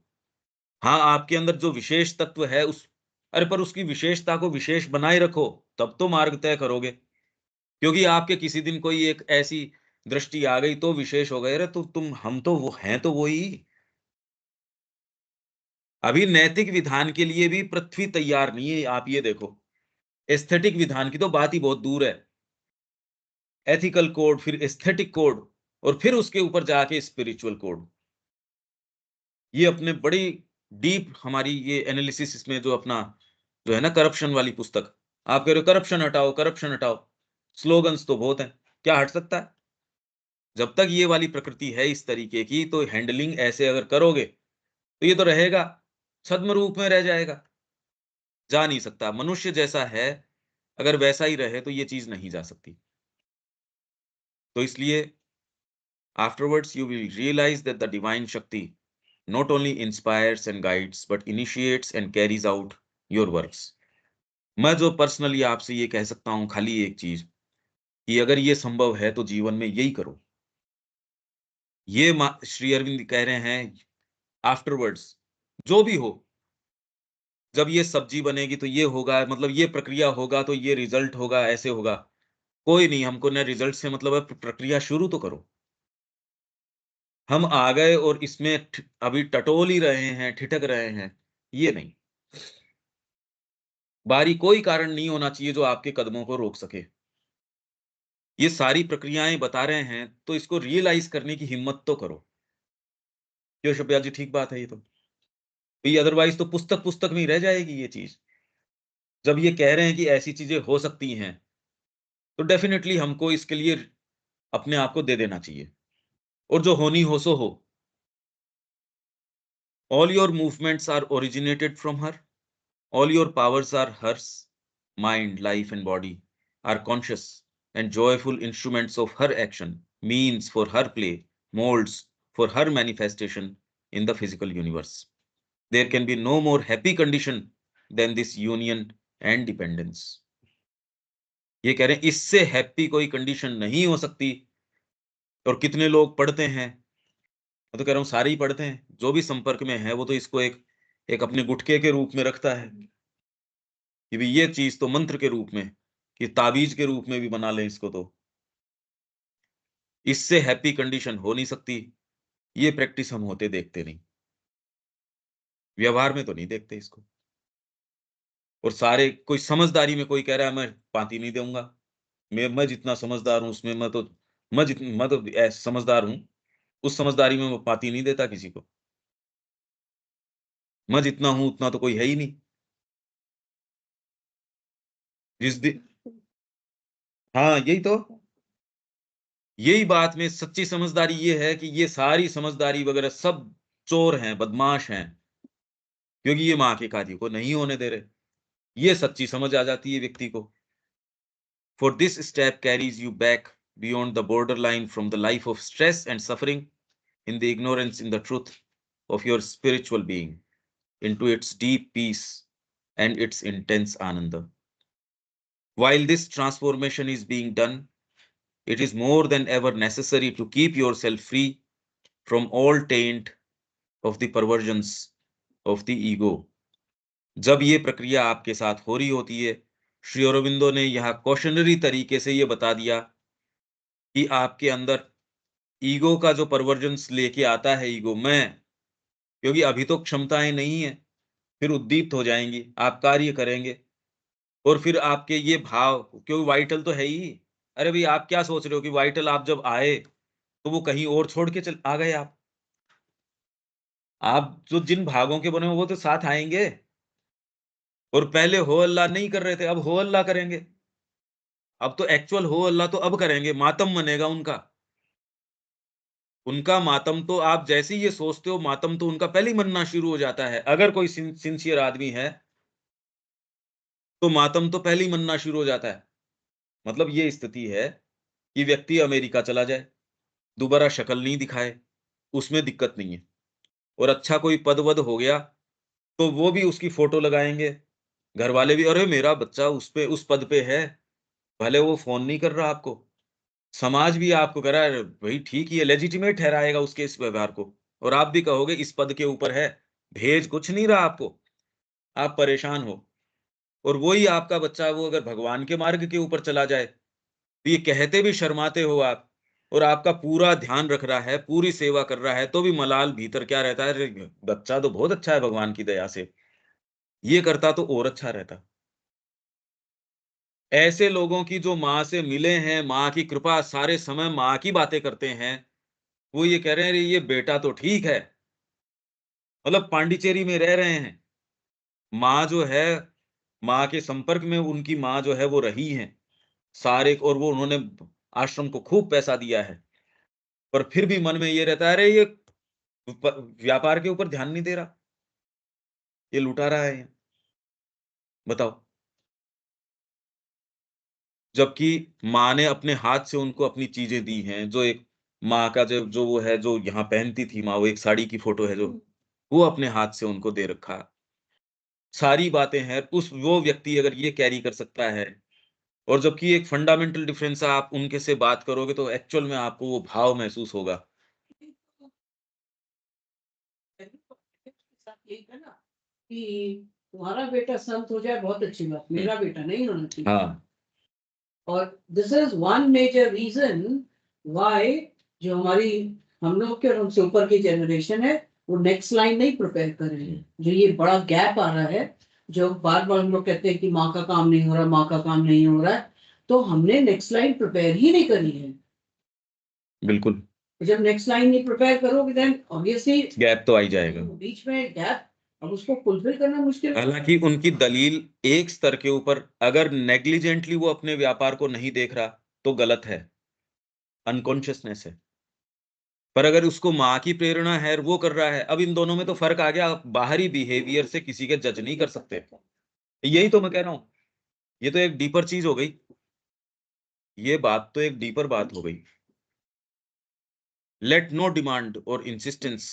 हाँ, आपके अंदर जो विशेष तत्व है उस, अरे पर उसकी विशेषता को विशेष बनाए रखो, तब तो मार्ग तय करोगे। क्योंकि आपके किसी दिन कोई एक ऐसी दृष्टि आ गई तो विशेष हो गए, अरे तो तुम, हम तो वो हैं, तो वही। अभी नैतिक विधान के लिए भी पृथ्वी तैयार नहीं है। आप ये देखो, एस्थेटिक विधान की तो बात ही बहुत दूर है। एथिकल कोड, फिर एस्थेटिक कोड, और फिर उसके ऊपर जाके स्पिरिचुअल कोड। ये अपने बड़ी डीप हमारी ये एनालिसिस, इसमें जो अपना जो है ना करप्शन वाली पुस्तक, आप कह रहे हो करप्शन हटाओ करप्शन हटाओ, स्लोगन्स तो बहुत हैं, क्या हट सकता है? जब तक ये वाली प्रकृति है इस तरीके की, तो हैंडलिंग ऐसे अगर करोगे तो ये तो रहेगा। छद्म रूप में रह जाएगा, जा नहीं सकता। मनुष्य जैसा है, अगर वैसा ही रहे तो ये चीज नहीं जा सकती। तो इसलिए afterwards you will realize that the divine Shakti not only inspires and guides but initiates and carries out your works. मैं जो पर्सनली आपसे ये कह सकता हूं खाली एक चीज, कि अगर ये संभव है तो जीवन में यही करो। ये श्री अरविंद कह रहे हैं आफ्टरवर्ड्स जो भी हो, जब ये सब्जी बनेगी तो ये होगा, मतलब ये प्रक्रिया होगा तो ये रिजल्ट होगा, ऐसे होगा। कोई नहीं, हमको न रिजल्ट से मतलब है, प्रक्रिया शुरू तो करो। हम आ गए और इसमें अभी टटोल ही रहे हैं, ठिठक रहे हैं, ये नहीं। बाहरी कोई कारण नहीं होना चाहिए जो आपके कदमों को रोक सके। ये सारी प्रक्रियाएं बता रहे हैं तो इसको रियलाइज करने की हिम्मत तो करो। क्यों शब्याल जी, ठीक बात है ये तो। ये अदरवाइज तो पुस्तक पुस्तक में ही रह जाएगी ये चीज। जब ये कह रहे हैं कि ऐसी चीजें हो सकती हैं, तो डेफिनेटली हमको इसके लिए अपने आप को दे देना चाहिए, और जो होनी हो सो हो। All your movements are originated from her, all your powers are hers, mind, life and body are conscious and joyful instruments of her action, means for her play, molds for her manifestation in the physical universe. There can be no more happy condition than this union and dependence. ये कह रहे हैं इससे happy कोई condition नहीं हो सकती। और कितने लोग पढ़ते हैं, मैं तो कह रहा हूँ सारे ही पढ़ते हैं, जो भी संपर्क में है वो तो इसको एक एक अपने गुटके के रूप में रखता है कि भी ये चीज तो मंत्र के रूप में, कि ताबीज के रूप में भी बना लें इसको, तो इससे हैप्पी कंडीशन हो नहीं सकती। ये प्रैक्टिस हम होते देखते नहीं, व्यवहार में तो नहीं देखते इसको। और सारे कोई समझदारी में कोई कह रहा है मैं पाती नहीं दूंगा, मैं जितना समझदार हूं उसमें मैं तो समझदार हूं, उस समझदारी में मैं पाती नहीं देता किसी को। मैं जितना हूं उतना तो कोई है ही नहीं। जिस दिन, हाँ यही बात में सच्ची समझदारी ये है कि ये सारी समझदारी वगैरह सब चोर हैं, बदमाश हैं, क्योंकि ये माँ के कार्य को नहीं होने दे रहे। ये सच्ची समझ आ जाती है व्यक्ति को। For this step carries you back beyond the borderline from the life of stress and suffering in the ignorance in the truth of your spiritual being into its deep peace and its intense ananda. While this transformation is being done, it is more than ever necessary to keep yourself free from all taint of the perversions of the ego. जब ये प्रक्रिया आपके साथ हो रही होती है, श्री अरविंदो ने यहाँ कॉशनरी तरीके से ये बता दिया कि आपके अंदर ईगो का जो परवर्जन्स लेके आता है, ईगो में, क्योंकि अभी तो क्षमताएं नहीं है, फिर उद्दीप्त हो जाएंगी, आप कार्य करेंगे, और फिर आपके ये भाव, क्योंकि वाइटल तो है ही। अरे भाई, आप क्या सोच रहे हो कि वाइटल आप जब आए तो वो कहीं और छोड़ के चल आ गए? आप जो जिन भागों के बने हो वो तो साथ आएंगे। और पहले हो अल्लाह नहीं कर रहे थे, अब हो अल्लाह करेंगे। अब तो एक्चुअल हो अल्लाह तो अब करेंगे, मातम मनेगा उनका। उनका मातम तो आप जैसे ही ये सोचते हो, मातम तो उनका पहले ही मनना शुरू हो जाता है। अगर कोई सिंसियर आदमी है तो मातम तो पहले ही मनना शुरू हो जाता है। मतलब ये स्थिति है कि व्यक्ति अमेरिका चला जाए, दोबारा शक्ल नहीं दिखाए, उसमें दिक्कत नहीं है। और अच्छा कोई पद वद हो गया तो वो भी उसकी फोटो लगाएंगे, घर वाले भी, अरे मेरा बच्चा उस पद पे है, भले वो फोन नहीं कर रहा आपको, समाज भी आपको कह रहा है भाई ठीक ही है, लेजिटिमेट ठहराएगा उसके इस व्यवहार को। और आप भी कहोगे इस पद के ऊपर है, भेज कुछ नहीं रहा आपको, आप परेशान हो। और वही आपका बच्चा वो अगर भगवान के मार्ग के ऊपर चला जाए तो ये कहते भी शर्माते हो आप, और आपका पूरा ध्यान रख रहा है, पूरी सेवा कर रहा है, तो भी मलाल भीतर क्या रहता है, अरे बच्चा तो बहुत अच्छा है भगवान की दया से, ये करता तो और अच्छा रहता। ऐसे लोगों की जो माँ से मिले हैं, माँ की कृपा, सारे समय माँ की बातें करते हैं, वो ये कह रहे हैं, अरे ये बेटा तो ठीक है, मतलब पांडिचेरी में रह रहे हैं, माँ जो है, माँ के संपर्क में उनकी माँ जो है वो रही है सारे, और वो उन्होंने आश्रम को खूब पैसा दिया है, पर फिर भी मन में ये रहता है, अरे ये व्यापार के ऊपर ध्यान नहीं दे रहा। ये लुटारा है। बताओ, जबकि माँ ने अपने हाथ से उनको अपनी चीजें दी हैं। जो एक माँ का जो जो वो है, जो यहाँ पहनती थी माँ, वो एक साड़ी की फोटो है जो, वो अपने हाथ से उनको दे रखा। सारी बातें हैं, उस वो व्यक्ति अगर ये कैरी कर सकता है, और जबकि एक फंडामेंटल डिफरेंस है, आप उनके से बात करोगे तो एक्चुअल में आपको वो भाव महसूस होगा। साथ यही था ना कि तुम्हारा बेटा संत हो जाए बहुत अच्छी बात, मेरा बेटा नहीं होना चाहिए। हाँ, और this is one major reason why जो हमारी हम लोग के और हमसे ऊपर की जनरेशन है वो नेक्स्ट लाइन नहीं प्रिपेयर कर रही है। जो ये बड़ा गैप आ रहा है, जो बार बार हम लोग कहते हैं कि माँ का काम नहीं हो रहा, माँ का काम नहीं हो रहा है, तो हमने नेक्स्ट लाइन प्रिपेयर ही नहीं करी है। बिल्कुल। जब नेक्स्ट लाइन नहीं प्रिपेयर करोगे देन ऑब्वियसली गैप तो आ ही जाएगा। बीच में गैप, अब उसको फुलफिल करना मुश्किल है। हालांकि उनकी दलील एक स्तर के ऊपर, अगर नेग्लिजेंटली वो अपने व्यापार को नहीं देख रहा तो गलत है, अनकॉन्शियसनेस है। पर अगर उसको माँ की प्रेरणा है और वो कर रहा है, अब इन दोनों में तो फर्क आ गया। आप बाहरी बिहेवियर से किसी के जज नहीं कर सकते। यही तो मैं कह रहा हूं, ये तो एक डीपर चीज हो गई। ये बात तो एक डीपर बात हो गई। लेट नो डिमांड और insistence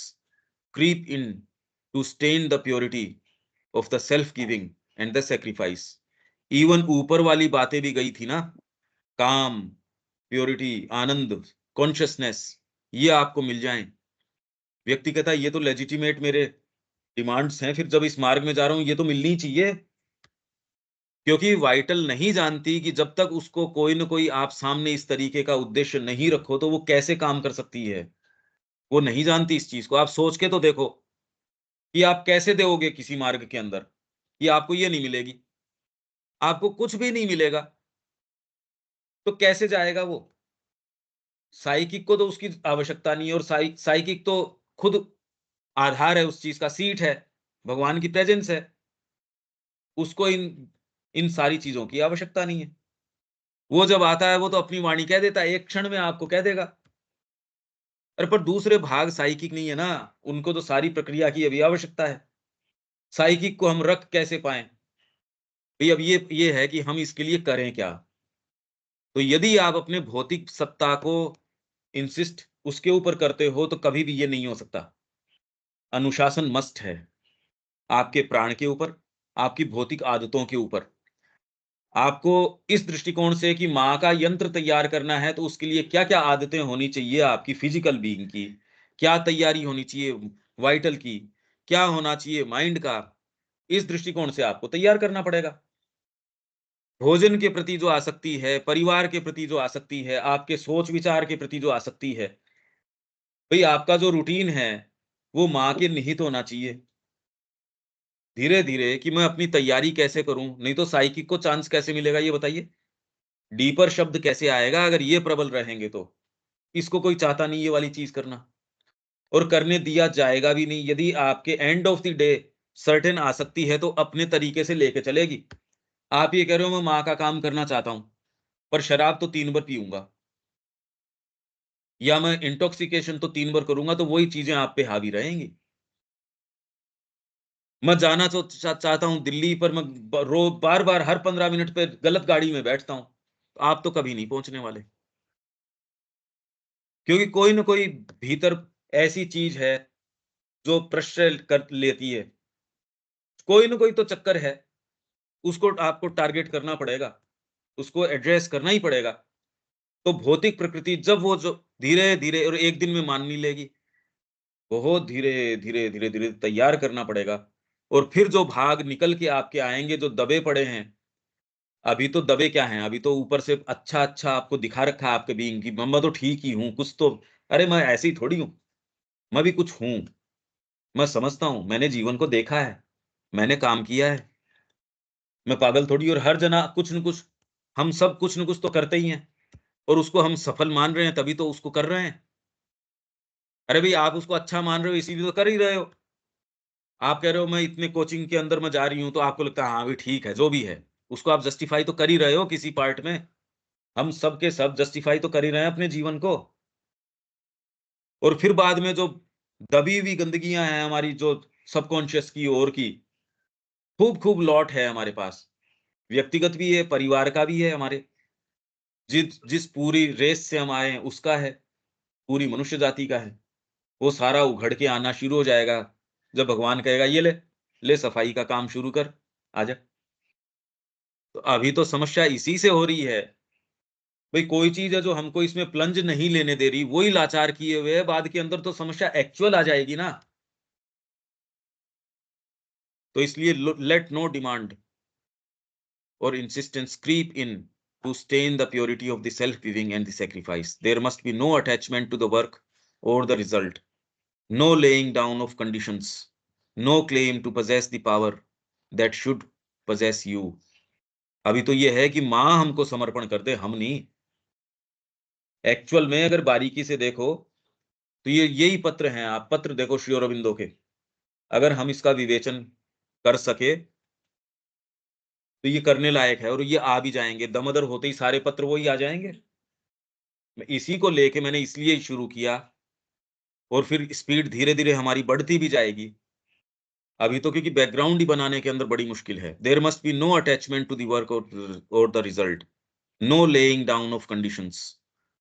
creep in to stain the purity of the self giving and the sacrifice। Even ऊपर वाली बातें भी गई थी ना, काम, प्योरिटी, आनंद, कॉन्शियसनेस, ये आपको मिल जाएं। व्यक्ति कहता है ये तो लेजिटिमेट मेरे डिमांड्स हैं, फिर जब इस मार्ग में जा रहा हूं ये तो मिलनी चाहिए। क्योंकि वाइटल नहीं जानती कि जब तक उसको कोई ना कोई आप सामने इस तरीके का उद्देश्य नहीं रखो तो वो कैसे काम कर सकती है। वो नहीं जानती इस चीज को। आप सोच के तो देखो कि आप कैसे दोगे किसी मार्ग के अंदर कि आपको ये नहीं मिलेगी, आपको कुछ भी नहीं मिलेगा, तो कैसे जाएगा वो। साइकिक को तो उसकी आवश्यकता नहीं है, और साइकिक तो खुद आधार है, उस चीज का सीट है, भगवान की प्रेजेंस है। उसको इन इन सारी चीजों की आवश्यकता नहीं है। वो जब आता है वो तो अपनी वाणी कह देता है, एक क्षण में आपको कह देगा। अरे पर दूसरे भाग साइकिक नहीं है ना, उनको तो सारी प्रक्रिया की अभी आवश्यकता है। साइकिक को हम रख कैसे पाए भाई। अब ये है कि हम इसके लिए करें क्या। तो यदि आप अपने भौतिक सत्ता को इंसिस्ट उसके ऊपर करते हो तो कभी भी ये नहीं हो सकता। अनुशासन मस्ट है आपके प्राण के ऊपर, आपकी भौतिक आदतों के ऊपर। आपको इस दृष्टिकोण से कि माँ का यंत्र तैयार करना है तो उसके लिए क्या क्या आदतें होनी चाहिए, आपकी फिजिकल बीइंग की क्या तैयारी होनी चाहिए, वाइटल की क्या होना चाहिए, माइंड का, इस दृष्टिकोण से आपको तैयार करना पड़ेगा। भोजन के प्रति जो आसक्ति है, परिवार के प्रति जो आसक्ति है, आपके सोच विचार के प्रति जो आसक्ति है, भाई आपका जो रूटीन है वो माँ के निहित होना चाहिए। धीरे धीरे कि मैं अपनी तैयारी कैसे करूं, नहीं तो साइकिक को चांस कैसे मिलेगा ये बताइए। डीपर शब्द कैसे आएगा अगर ये प्रबल रहेंगे तो। इसको कोई चाहता नहीं ये वाली चीज करना, और करने दिया जाएगा भी नहीं। यदि आपके end of the day certain आसक्ति है तो अपने तरीके से लेके चलेगी। आप ये कह रहे हो मैं माँ का काम करना चाहता हूं पर शराब तो 3 बार पीऊंगा, या मैं इंटॉक्सिकेशन तो 3 बार करूंगा, तो वही चीजें आप पे हावी रहेंगी। मैं जाना तो चाहता हूं दिल्ली, पर मैं रोज बार बार हर 15 मिनट पे गलत गाड़ी में बैठता हूं, तो आप तो कभी नहीं पहुंचने वाले। क्योंकि कोई ना कोई भीतर ऐसी चीज है जो प्रश्रय कर लेती है। कोई ना कोई तो चक्कर है, उसको आपको टारगेट करना पड़ेगा, उसको एड्रेस करना ही पड़ेगा। तो भौतिक प्रकृति जब वो जो धीरे धीरे और एक दिन में मान नहीं लेगी, बहुत धीरे धीरे धीरे धीरे तैयार करना पड़ेगा। और फिर जो भाग निकल के आपके आएंगे जो दबे पड़े हैं, अभी तो दबे क्या हैं, अभी तो ऊपर से अच्छा अच्छा आपको दिखा रखा है आपके बीइंग की, मैं तो ठीक ही हूं कुछ तो। अरे मैं ऐसी थोड़ी हूं, मैं भी कुछ हूं। मैं समझता हूं, मैंने जीवन को देखा है, मैंने काम किया है, मैं पागल थोड़ी। और हर जना कुछ न कुछ, हम सब कुछ न कुछ तो करते ही हैं, और उसको हम सफल मान रहे हैं तभी तो उसको कर रहे हैं। अरे भाई आप उसको अच्छा मान रहे हो इसीलिए तो कर ही रहे हो। आप कह रहे हो मैं इतने कोचिंग के अंदर मैं जा रही हूँ, तो आपको लगता है हाँ भी ठीक है जो भी है, उसको आप जस्टिफाई तो कर ही रहे हो किसी पार्ट में। हम सब के सब जस्टिफाई तो कर ही रहे हैं अपने जीवन को। और फिर बाद में जो दबी हुई गंदगियां हैं हमारी जो सबकॉन्शियस की ओर की, खूब खूब लॉट है हमारे पास, व्यक्तिगत भी है, परिवार का भी है, हमारे जिस पूरी रेस से हम आए हैं उसका है, पूरी मनुष्य जाति का है। वो सारा उघड़ के आना शुरू हो जाएगा जब भगवान कहेगा ये ले सफाई का काम शुरू कर, आजा। तो अभी तो समस्या इसी से हो रही है भाई, कोई चीज है जो हमको इसमें प्लंज नहीं लेने दे रही, वही लाचार किए हुए है, बाद के अंदर तो समस्या एक्चुअल आ जाएगी ना। तो इसलिए let no demand or insistence creep in to stain the purity of the self-giving and the sacrifice. There must be no attachment to the work or the result, no laying down of conditions, no claim to possess the power that should possess you. अभी तो ये है कि माँ हमको समर्पण कर दे, हम नहीं। एक्चुअल में अगर बारीकी से देखो तो ये यही पत्र हैं, आप पत्र देखो श्री अरबिंदो के, अगर हम इसका विवेचन कर सके तो ये करने लायक है, और ये आ भी जाएंगे, दमोदर होते ही सारे पत्र वही आ जाएंगे। इसी को लेके मैंने इसलिए शुरू किया, और फिर स्पीड धीरे धीरे हमारी बढ़ती भी जाएगी। अभी तो क्योंकि बैकग्राउंड ही बनाने के अंदर बड़ी मुश्किल है। There must be no attachment to the work और the result, no laying down of conditions,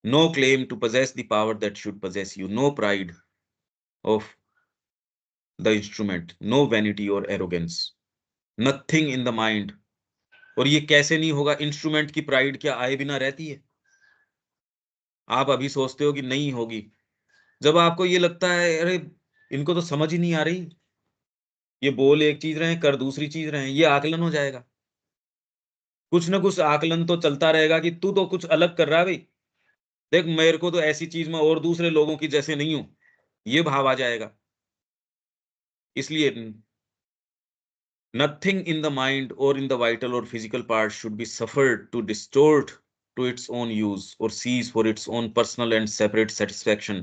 no claim to possess the power that should possess you, no pride of the instrument, no vanity or arrogance, nothing in the mind। और ये कैसे नहीं होगा? Instrument की pride क्या आए बिना रहती है? आप अभी सोचते हो कि नहीं होगी, जब आपको ये लगता है अरे इनको तो समझ ही नहीं आ रही, ये बोल एक चीज रहे कर दूसरी चीज रहे, ये आकलन हो जाएगा। कुछ ना कुछ आकलन तो चलता रहेगा कि तू तो कुछ अलग कर रहा है भाई, देख मेरे को तो ऐसी चीज में और दूसरे लोगों की जैसे नहीं हूं, ये भाव आ जाएगा। इसलिए nothing in the mind or in the vital or physical parts should be suffered to distort to its own use or seize for its own personal and separate satisfaction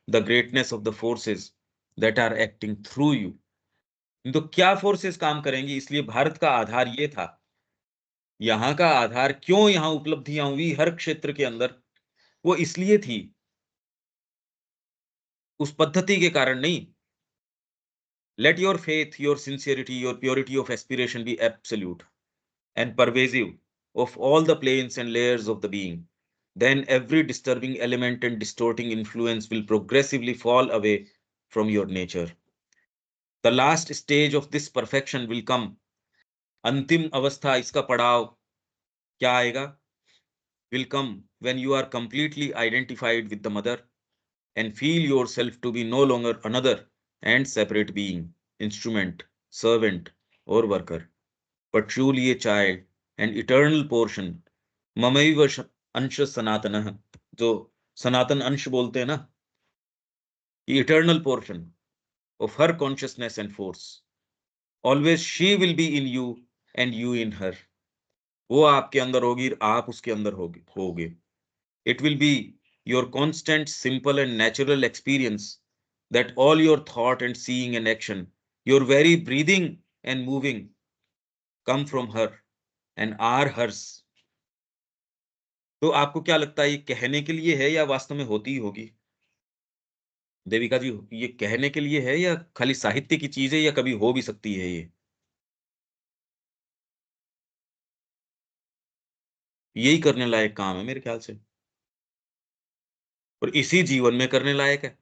the greatness of the forces that are acting through you। तो क्या forces काम करेंगी? इसलिए भारत का आधार ये था, यहाँ का आधार क्यों यहाँ उपलब्धियां हुई हर क्षेत्र के अंदर, वो इसलिए थी, उस पद्धति के कारण नहीं। Let your faith, your sincerity, your purity of aspiration B absolute and pervasive of all the planes and layers of the being, then every disturbing element and distorting influence will progressively fall away from your nature. The last stage of this perfection will come। अंतिम अवस्था, इसका पड़ाव क्या आएगा? Will come when you are completely identified with the mother and feel yourself to be no longer another and separate being, instrument, servant or worker, but truly a child, an eternal portion, ममैव अंश सनातनः, जो सनातन अंश बोलते हैं ना, eternal portion of her consciousness and force. Always she will be in you and you in her. वो आपके अंदर होगी, आप उसके अंदर होगे। It will be your constant simple and natural experience that all your thought and seeing and action, your very breathing and moving come from her and are hers। तो आपको क्या लगता है, ये कहने के लिए है या वास्तव में होती ही होगी? देविका जी, ये कहने के लिए है या खाली साहित्य की चीज है, या कभी हो भी सकती है ये? यही करने लायक काम है मेरे ख्याल से, और इसी जीवन में करने लायक है।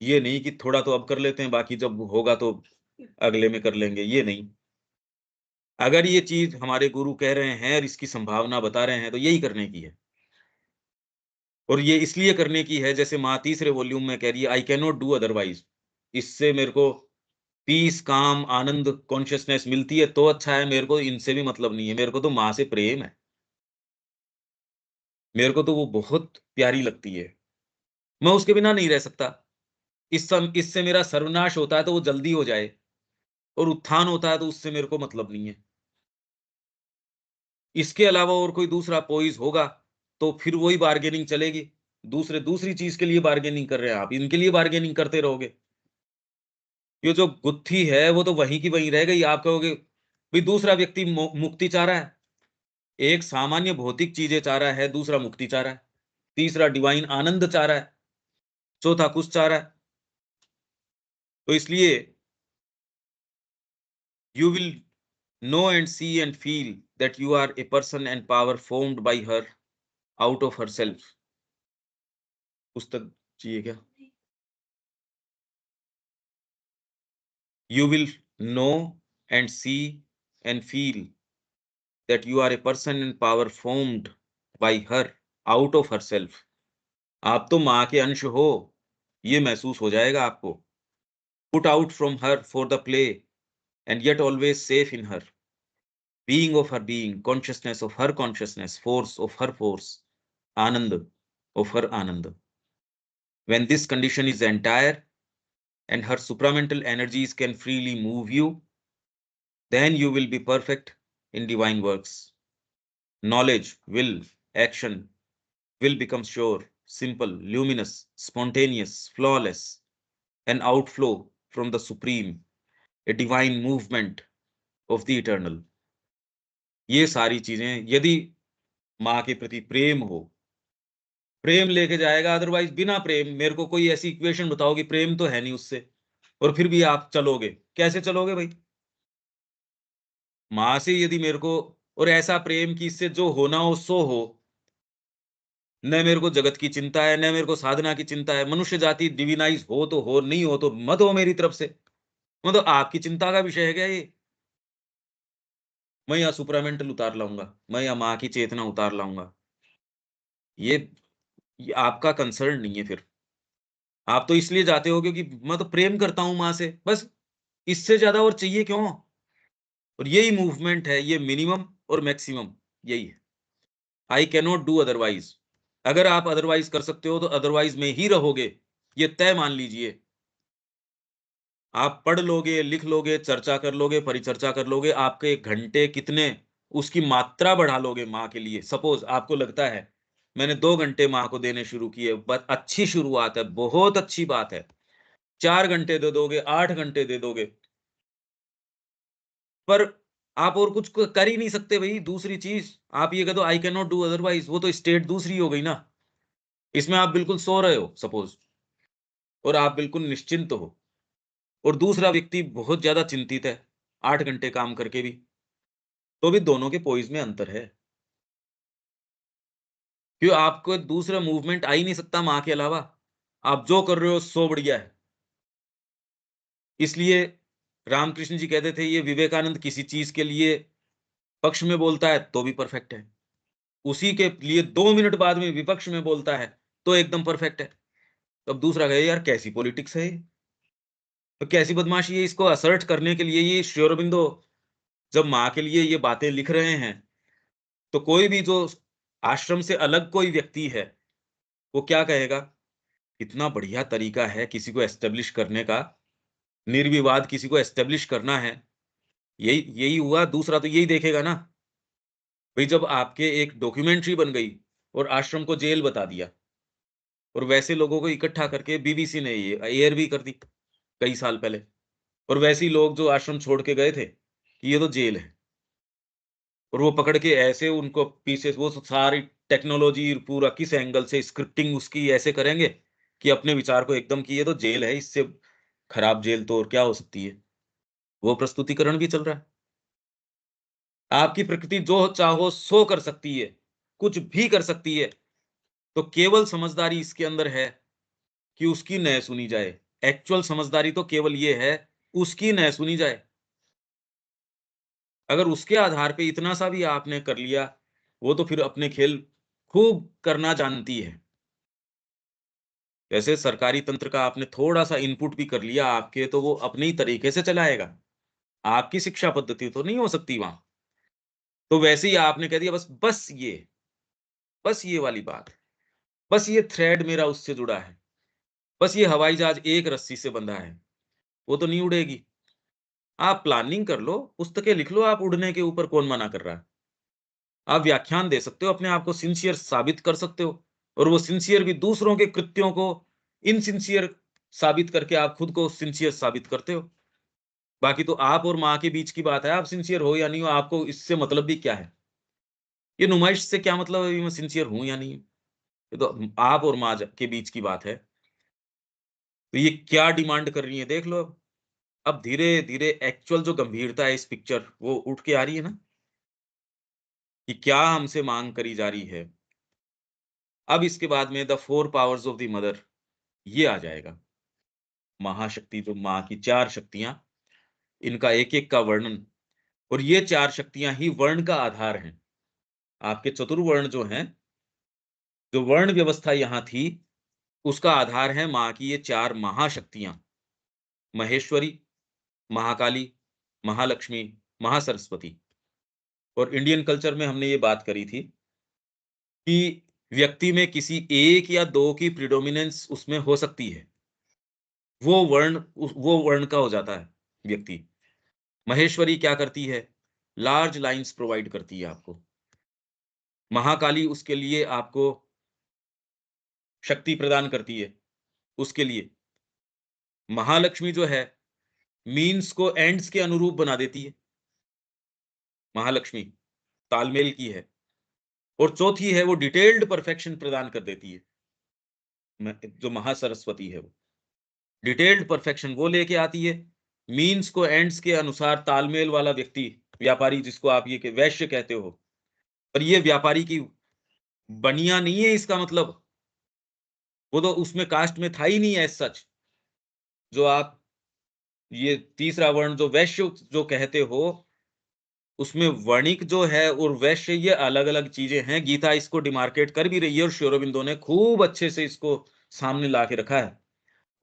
ये नहीं कि थोड़ा तो अब कर लेते हैं, बाकी जब होगा तो अगले में कर लेंगे, ये नहीं। अगर ये चीज हमारे गुरु कह रहे हैं और इसकी संभावना बता रहे हैं तो यही करने की है। और ये इसलिए करने की है, जैसे माँ तीसरे वॉल्यूम में कह रही है, I can not do otherwise. इससे मेरे को पीस, काम, आनंद, कॉन्शियसनेस मिलती है तो अच्छा है, मेरे को इनसे भी मतलब नहीं है, मेरे को तो माँ से प्रेम है, मेरे को तो वो बहुत प्यारी लगती है, मैं उसके बिना नहीं रह सकता। इससे मेरा सर्वनाश होता है तो वो जल्दी हो जाए, और उत्थान होता है तो उससे मेरे को मतलब नहीं है। इसके अलावा और कोई दूसरा पोइज होगा तो फिर वही बार्गेनिंग चलेगी। दूसरी चीज के लिए बार्गेनिंग कर रहे हैं आप, इनके लिए बार्गेनिंग करते रहोगे, ये जो गुत्थी है वो तो वहीं की वहीं रह गई। आप कहोगे भाई दूसरा व्यक्ति मुक्ति चाह रहा है, एक सामान्य भौतिक चीजें चाह रहा है, दूसरा मुक्ति चाह रहा है, तीसरा डिवाइन आनंद चाह रहा है, चौथा कुछ चाह रहा है। तो इसलिए you will know and see and feel that you are a person and power formed by her out of herself. पुस्तक चाहिए क्या? You will know and see and feel that you are a person and power formed by her out of herself. आप तो माँ के अंश हो, ये महसूस हो जाएगा आपको. Put out from her for the play and yet always safe in her. Being of her being, consciousness of her consciousness, force of her force, Anand of her Anand. When this condition is entire and her supramental energies can freely move you, then you will be perfect in divine works. Knowledge, will, action will become sure, simple, luminous, spontaneous, flawless, an outflow from the supreme, a divine movement of the eternal. ये सारी चीजें यदि माँ के प्रति प्रेम हो, प्रेम लेके जाएगा. अदरवाइज बिना प्रेम, मेरे को कोई ऐसी इक्वेशन बताओ कि प्रेम तो है नहीं उससे, और फिर भी आप चलोगे, कैसे चलोगे भाई? माँ से यदि मेरे को, और ऐसा प्रेम कि इससे जो होना हो सो हो, न मेरे को जगत की चिंता है, न मेरे को साधना की चिंता है. मनुष्य जाति डिविनाइज हो तो हो, नहीं हो तो मत हो मेरी तरफ से. मतलब आपकी चिंता का विषय है क्या ये? मैं यहाँ सुपरामेंटल उतार लाऊंगा, मैं यहाँ माँ की चेतना उतार लाऊंगा. ये आपका कंसर्न नहीं है. फिर आप तो इसलिए जाते हो क्योंकि मैं तो प्रेम करता हूं माँ से, बस. इससे ज्यादा और चाहिए क्यों? और यही मूवमेंट है, ये मिनिमम और मैक्सिमम यही है. I can not do otherwise. अगर आप अदरवाइज कर सकते हो तो अदरवाइज में ही रहोगे, ये तय मान लीजिए. आप पढ़ लोगे, लिख लोगे, चर्चा कर लोगे, परिचर्चा कर लोगे, आपके घंटे कितने, उसकी मात्रा बढ़ा लोगे माँ के लिए. सपोज आपको लगता है मैंने 2 घंटे माँ को देने शुरू किए, बस अच्छी शुरुआत है, बहुत अच्छी बात है. 4 घंटे दे दोगे, 8 घंटे दे दोगे, पर आप और कुछ कर ही नहीं सकते भाई. दूसरी चीज आप ये कह दो I can not do otherwise, वो तो स्टेट दूसरी हो गई ना. इसमें आप बिल्कुल सो रहे हो सपोज, और आप बिल्कुल निश्चिंत हो, और दूसरा व्यक्ति बहुत ज्यादा चिंतित है 8 घंटे काम करके भी, तो भी दोनों के पोइज में अंतर है. क्यों? आपको दूसरा मूवमेंट आ ही नहीं सकता माँ के अलावा. आप जो कर रहे हो सो बढ़िया है. इसलिए रामकृष्ण जी कहते थे, ये विवेकानंद किसी चीज के लिए पक्ष में बोलता है तो भी परफेक्ट है, उसी के लिए 2 मिनट बाद में विपक्ष में बोलता है तो एकदम परफेक्ट है. तो अब दूसरा कहे यार कैसी पॉलिटिक्स है ये, तो कैसी बदमाशी है. इसको असर्ट करने के लिए ये श्री अरबिंदो जब माँ के लिए ये बातें लिख रहे हैं, तो कोई भी जो आश्रम से अलग कोई व्यक्ति है, वो क्या कहेगा? इतना बढ़िया तरीका है किसी को एस्टेब्लिश करने का, निर्विवाद किसी को एस्टेब्लिश करना है, यही यही हुआ. दूसरा तो यही देखेगा ना भाई, जब आपके एक डॉक्यूमेंट्री बन गई और आश्रम को जेल बता दिया, और वैसे लोगों को इकट्ठा करके बीबीसी ने ये एयर भी कर दी कई साल पहले, और वैसे ही लोग जो आश्रम छोड़ के गए थे कि ये तो जेल है, और वो पकड़ के ऐसे उनको पीछे वो सारी टेक्नोलॉजी पूरा किस एंगल से स्क्रिप्टिंग उसकी ऐसे करेंगे कि अपने विचार को एकदम कि ये तो जेल है, इससे खराब जेल तो और क्या हो सकती है. वो प्रस्तुतिकरण भी चल रहा है. आपकी प्रकृति जो चाहो सो कर सकती है, कुछ भी कर सकती है, तो केवल समझदारी इसके अंदर है कि उसकी न सुनी जाए. एक्चुअल समझदारी तो केवल ये है, उसकी न सुनी जाए. अगर उसके आधार पे इतना सा भी आपने कर लिया, वो तो फिर अपने खेल खूब करना जानती है. जैसे सरकारी तंत्र का आपने थोड़ा सा इनपुट भी कर लिया आपके, तो वो अपने ही तरीके से चलाएगा. आपकी शिक्षा पद्धति तो नहीं हो सकती वहां. तो वैसे ही आपने कह दिया बस ये वाली बात है, बस ये थ्रेड मेरा उससे जुड़ा है, बस ये हवाई जहाज एक रस्सी से बंधा है, वो तो नहीं उड़ेगी. आप प्लानिंग कर लो, पुस्तकें लिख लो, आप उड़ने के ऊपर कौन मना कर रहा है. आप व्याख्यान दे सकते हो, अपने आप को सिंसियर साबित कर सकते हो, और वो सिंसियर भी दूसरों के कृत्यों को इनसिंसियर साबित करके आप खुद को सिंसियर साबित करते हो. बाकी तो आप और माँ के बीच की बात है, आप सिंसियर हो या नहीं हो, आपको इससे मतलब भी क्या है. ये नुमाइश से क्या मतलब है मैं सिंसियर हूं या नहीं हूं. ये तो आप और माँ के बीच की बात है. तो ये क्या डिमांड कर रही है देख लो. अब धीरे धीरे एक्चुअल जो गंभीरता है इस पिक्चर वो उठ के आ रही है ना, कि क्या हमसे मांग करी जा रही है। अब इसके बाद में the 4 powers of the mother ये आ जाएगा। महाशक्ति जो माँ की 4 शक्तियां, इनका एक-एक का वर्णन, और ये 4 शक्तियां ही वर्ण का आधार हैं। आपके चतुर्वर्ण जो हैं, जो वर्ण व्यवस्था यहाँ थी, उसका आधार है माँ की ये 4 महाशक्तियां, महेश्वरी, महाकाली, महालक्ष्मी, महासरस्वती। और इंडियन कल्चर में हमने ये बात करी थी कि व्यक्ति में किसी एक या दो की प्रिडोमिनेंस उसमें हो सकती है। वो वर्ण का हो जाता है व्यक्ति। महेश्वरी क्या करती है? लार्ज लाइन्स प्रोवाइड करती है आपको। महाकाली उसके लिए आपको शक्ति प्रदान करती है उसके लिए। महालक्ष्मी जो है मीन्स को एंड्स के अनुरूप बना देती है। महालक्ष्मी तालमेल की है। और चौथी है वो डिटेल्ड परफेक्शन प्रदान कर देती है। जो महासरस्वती है वो डिटेल्ड परफेक्शन वो लेके आती है। मीन्स को एंड्स के अनुसार तालमेल वाला व्यक्ति, व्यापारी, जिसको आप ये वैश्य कहते हो, पर ये व्यापारी की बनिया नहीं है इसका मतलब। वो तो उसमें कास्ट में था ही नहीं एज सच। जो आप ये तीसरा वर्ण जो वैश्य जो कहते हो, उसमें वर्णिक जो है और वैश्य ये अलग अलग चीजें हैं। गीता इसको डिमार्केट कर भी रही है और श्री अरबिंदो ने खूब अच्छे से इसको सामने ला के रखा है।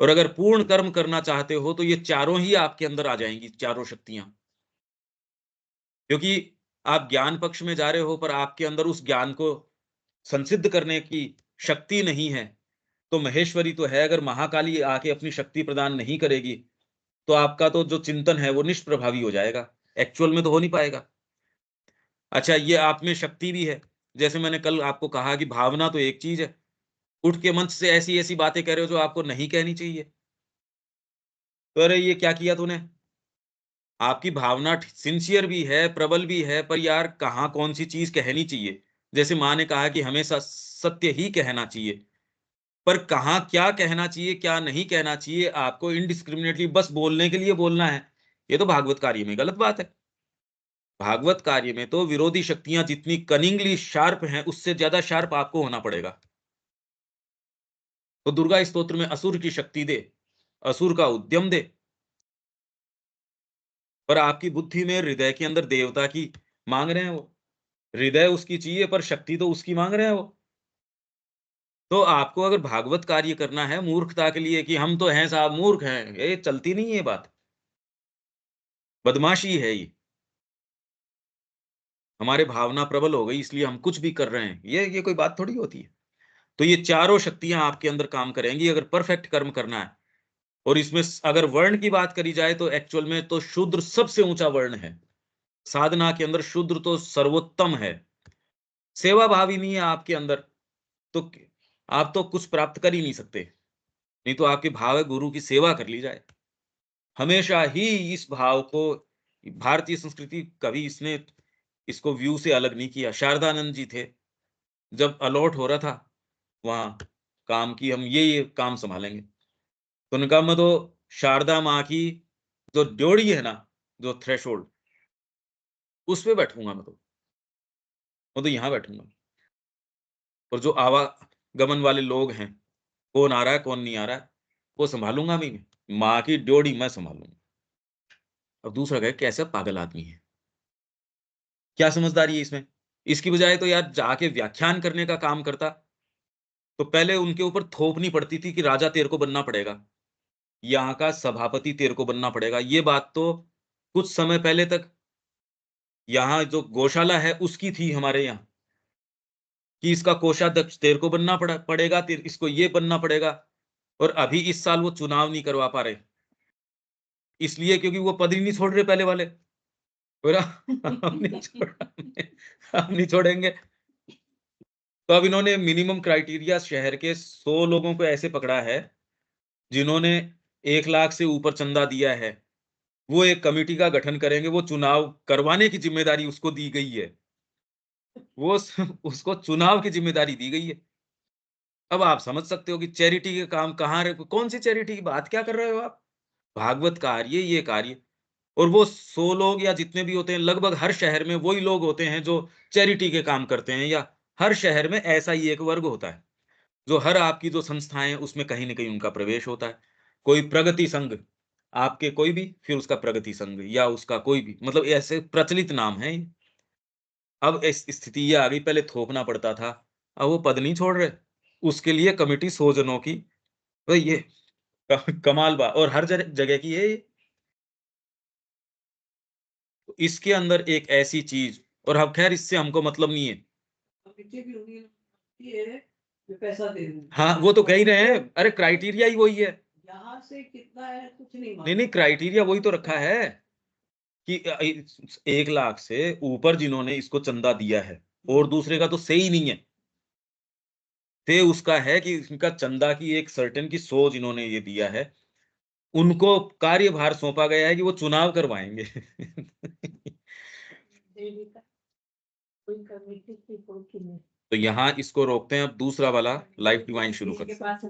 और अगर पूर्ण कर्म करना चाहते हो तो ये चारों ही आपके अंदर आ जाएंगी, चारों शक्तियां। क्योंकि आप ज्ञान पक्ष में जा रहे हो पर आपके अंदर उस ज्ञान को संसिद्ध करने की शक्ति नहीं है, तो महेश्वरी तो है। अगर महाकाली आके अपनी शक्ति प्रदान नहीं करेगी तो आपका तो जो चिंतन है वो निष्प्रभावी हो जाएगा, एक्चुअल में तो हो नहीं पाएगा। अच्छा, ये आप में शक्ति भी है। जैसे मैंने कल आपको कहा कि भावना तो एक चीज है, उठ के मंच से ऐसी ऐसी बातें कह रहे हो जो आपको नहीं कहनी चाहिए। तो अरे ये क्या किया तूने? आपकी भावना सिंसियर भी है, प्रबल भी है, पर यार कहाँ कौन सी चीज कहनी चाहिए। जैसे माँ ने कहा कि हमेशा सत्य ही कहना चाहिए, पर कहाँ क्या कहना चाहिए क्या नहीं कहना चाहिए, आपको इनडिस्क्रिमिनेटली बस बोलने के लिए बोलना है, ये तो भागवत कार्य में गलत बात है। भागवत कार्य में तो विरोधी शक्तियां जितनी कनिंगली शार्प हैं, उससे ज्यादा शार्प आपको होना पड़ेगा। तो दुर्गा स्तोत्र में असुर की शक्ति दे, असुर का उद्यम दे, पर आपकी बुद्धि में हृदय के अंदर देवता की मांग रहे हैं वो। हृदय उसकी चाहिए पर शक्ति तो उसकी मांग रहे हैं वो। तो आपको अगर भागवत कार्य करना है मूर्खता के लिए कि हम तो हैं साहब मूर्ख हैं, ये चलती नहीं है बात। बदमाशी है ये। हमारे भावना प्रबल हो गई इसलिए हम कुछ भी कर रहे हैं, ये कोई बात थोड़ी होती है। तो ये चारों शक्तियां आपके अंदर काम करेंगी अगर परफेक्ट कर्म करना है। और इसमें अगर वर्ण की बात करी जाए तो एक्चुअल में तो शूद्र सबसे ऊंचा वर्ण है। साधना के अंदर शूद्र तो सर्वोत्तम है। सेवा भाव ही नहीं है आपके अंदर तो आप तो कुछ प्राप्त कर ही नहीं सकते। नहीं तो आपके भाव है गुरु की सेवा कर ली जाए। हमेशा ही इस भाव को भारतीय संस्कृति कभी इसने इसको व्यू से अलग नहीं किया। शारदानंद जी थे, जब अलॉट हो रहा था वहां काम की, हम ये काम संभालेंगे, तो उनका मैं तो शारदा माँ की जो ड्योढ़ी है ना, जो थ्रेशोल्ड, उस पे बैठूंगा मैं तो यहाँ बैठूंगा। और जो आवागमन वाले लोग हैं, कौन आ रहा है कौन नहीं आ रहा है, वो संभालूंगा मैं। माँ की ड्योढ़ी मैं संभालूंगा। अब दूसरा कहे कैसा पागल आदमी है, क्या समझदारी है इसमें। इसकी बजाय तो यार जाके व्याख्यान करने का काम करता। तो पहले उनके ऊपर थोपनी पड़ती थी कि राजा तेरे को बनना पड़ेगा, यहाँ का सभापति तेरे को बनना पड़ेगा। ये बात तो कुछ समय पहले तक यहाँ जो गौशाला है उसकी थी हमारे यहाँ, कि इसका कोषाध्यक्ष तेरे को बनना पड़ेगा, इसको ये बनना पड़ेगा। और अभी इस साल वो चुनाव नहीं करवा पा रहे, इसलिए क्योंकि वो पद ही नहीं छोड़ रहे पहले वाले। बोला हम नहीं छोड़ेंगे। तो अब इन्होंने मिनिमम क्राइटेरिया शहर के 100 लोगों को ऐसे पकड़ा है जिन्होंने 1 लाख से ऊपर चंदा दिया है। वो एक कमेटी का गठन करेंगे, वो चुनाव करवाने की जिम्मेदारी उसको दी गई है। वो उसको चुनाव की जिम्मेदारी दी गई है। अब आप समझ सकते हो कि चैरिटी के काम कहाँ रहे, कौन सी चैरिटी की बात क्या कर रहे हो आप। भागवत कार्य, ये कार्य। और वो 100 लोग या जितने भी होते हैं, लगभग हर शहर में वही लोग होते हैं जो चैरिटी के काम करते हैं, या हर शहर में ऐसा ही एक वर्ग होता है जो हर आपकी जो संस्थाएं हैं उसमें कहीं न कहीं उनका प्रवेश होता है। कोई प्रगति संघ, आपके कोई भी, फिर उसका प्रगति संघ, या उसका कोई भी, मतलब ऐसे प्रचलित नाम है ये। अब इस स्थिति ये आ गई, पहले थोपना पड़ता था, अब वो पद नहीं छोड़ रहे। उसके लिए कमिटी 100 जनों की, तो ये कमाल बा, और हर जगह की है ये। तो इसके अंदर एक ऐसी चीज, और अब खैर इससे हमको मतलब नहीं है। कमिटी भी उन्हीं की है जो पैसा दे रहे हैं। हाँ, वो तो कह ही रहे हैं, अरे क्राइटेरिया ही वही है। यहाँ से कितना है कुछ नहीं नहीं मालूम। नहीं, क्राइटेरिया वही तो रखा है कि 1 लाख से ऊपर जिन्होंने इसको चंदा दिया है, और दूसरे का तो सही ही नहीं है, ते उसका है कि इनका चंदा की एक सर्टेन की 100 जिन्होंने ये दिया है, उनको कार्यभार सौंपा गया है कि वो चुनाव करवाएंगे। देवी का कोई कमिटी की कोई नहीं। तो यहाँ इसको रोकते हैं। अब दूसरा वाला लाइफ डिवाइन शुरू करते हैं। के पास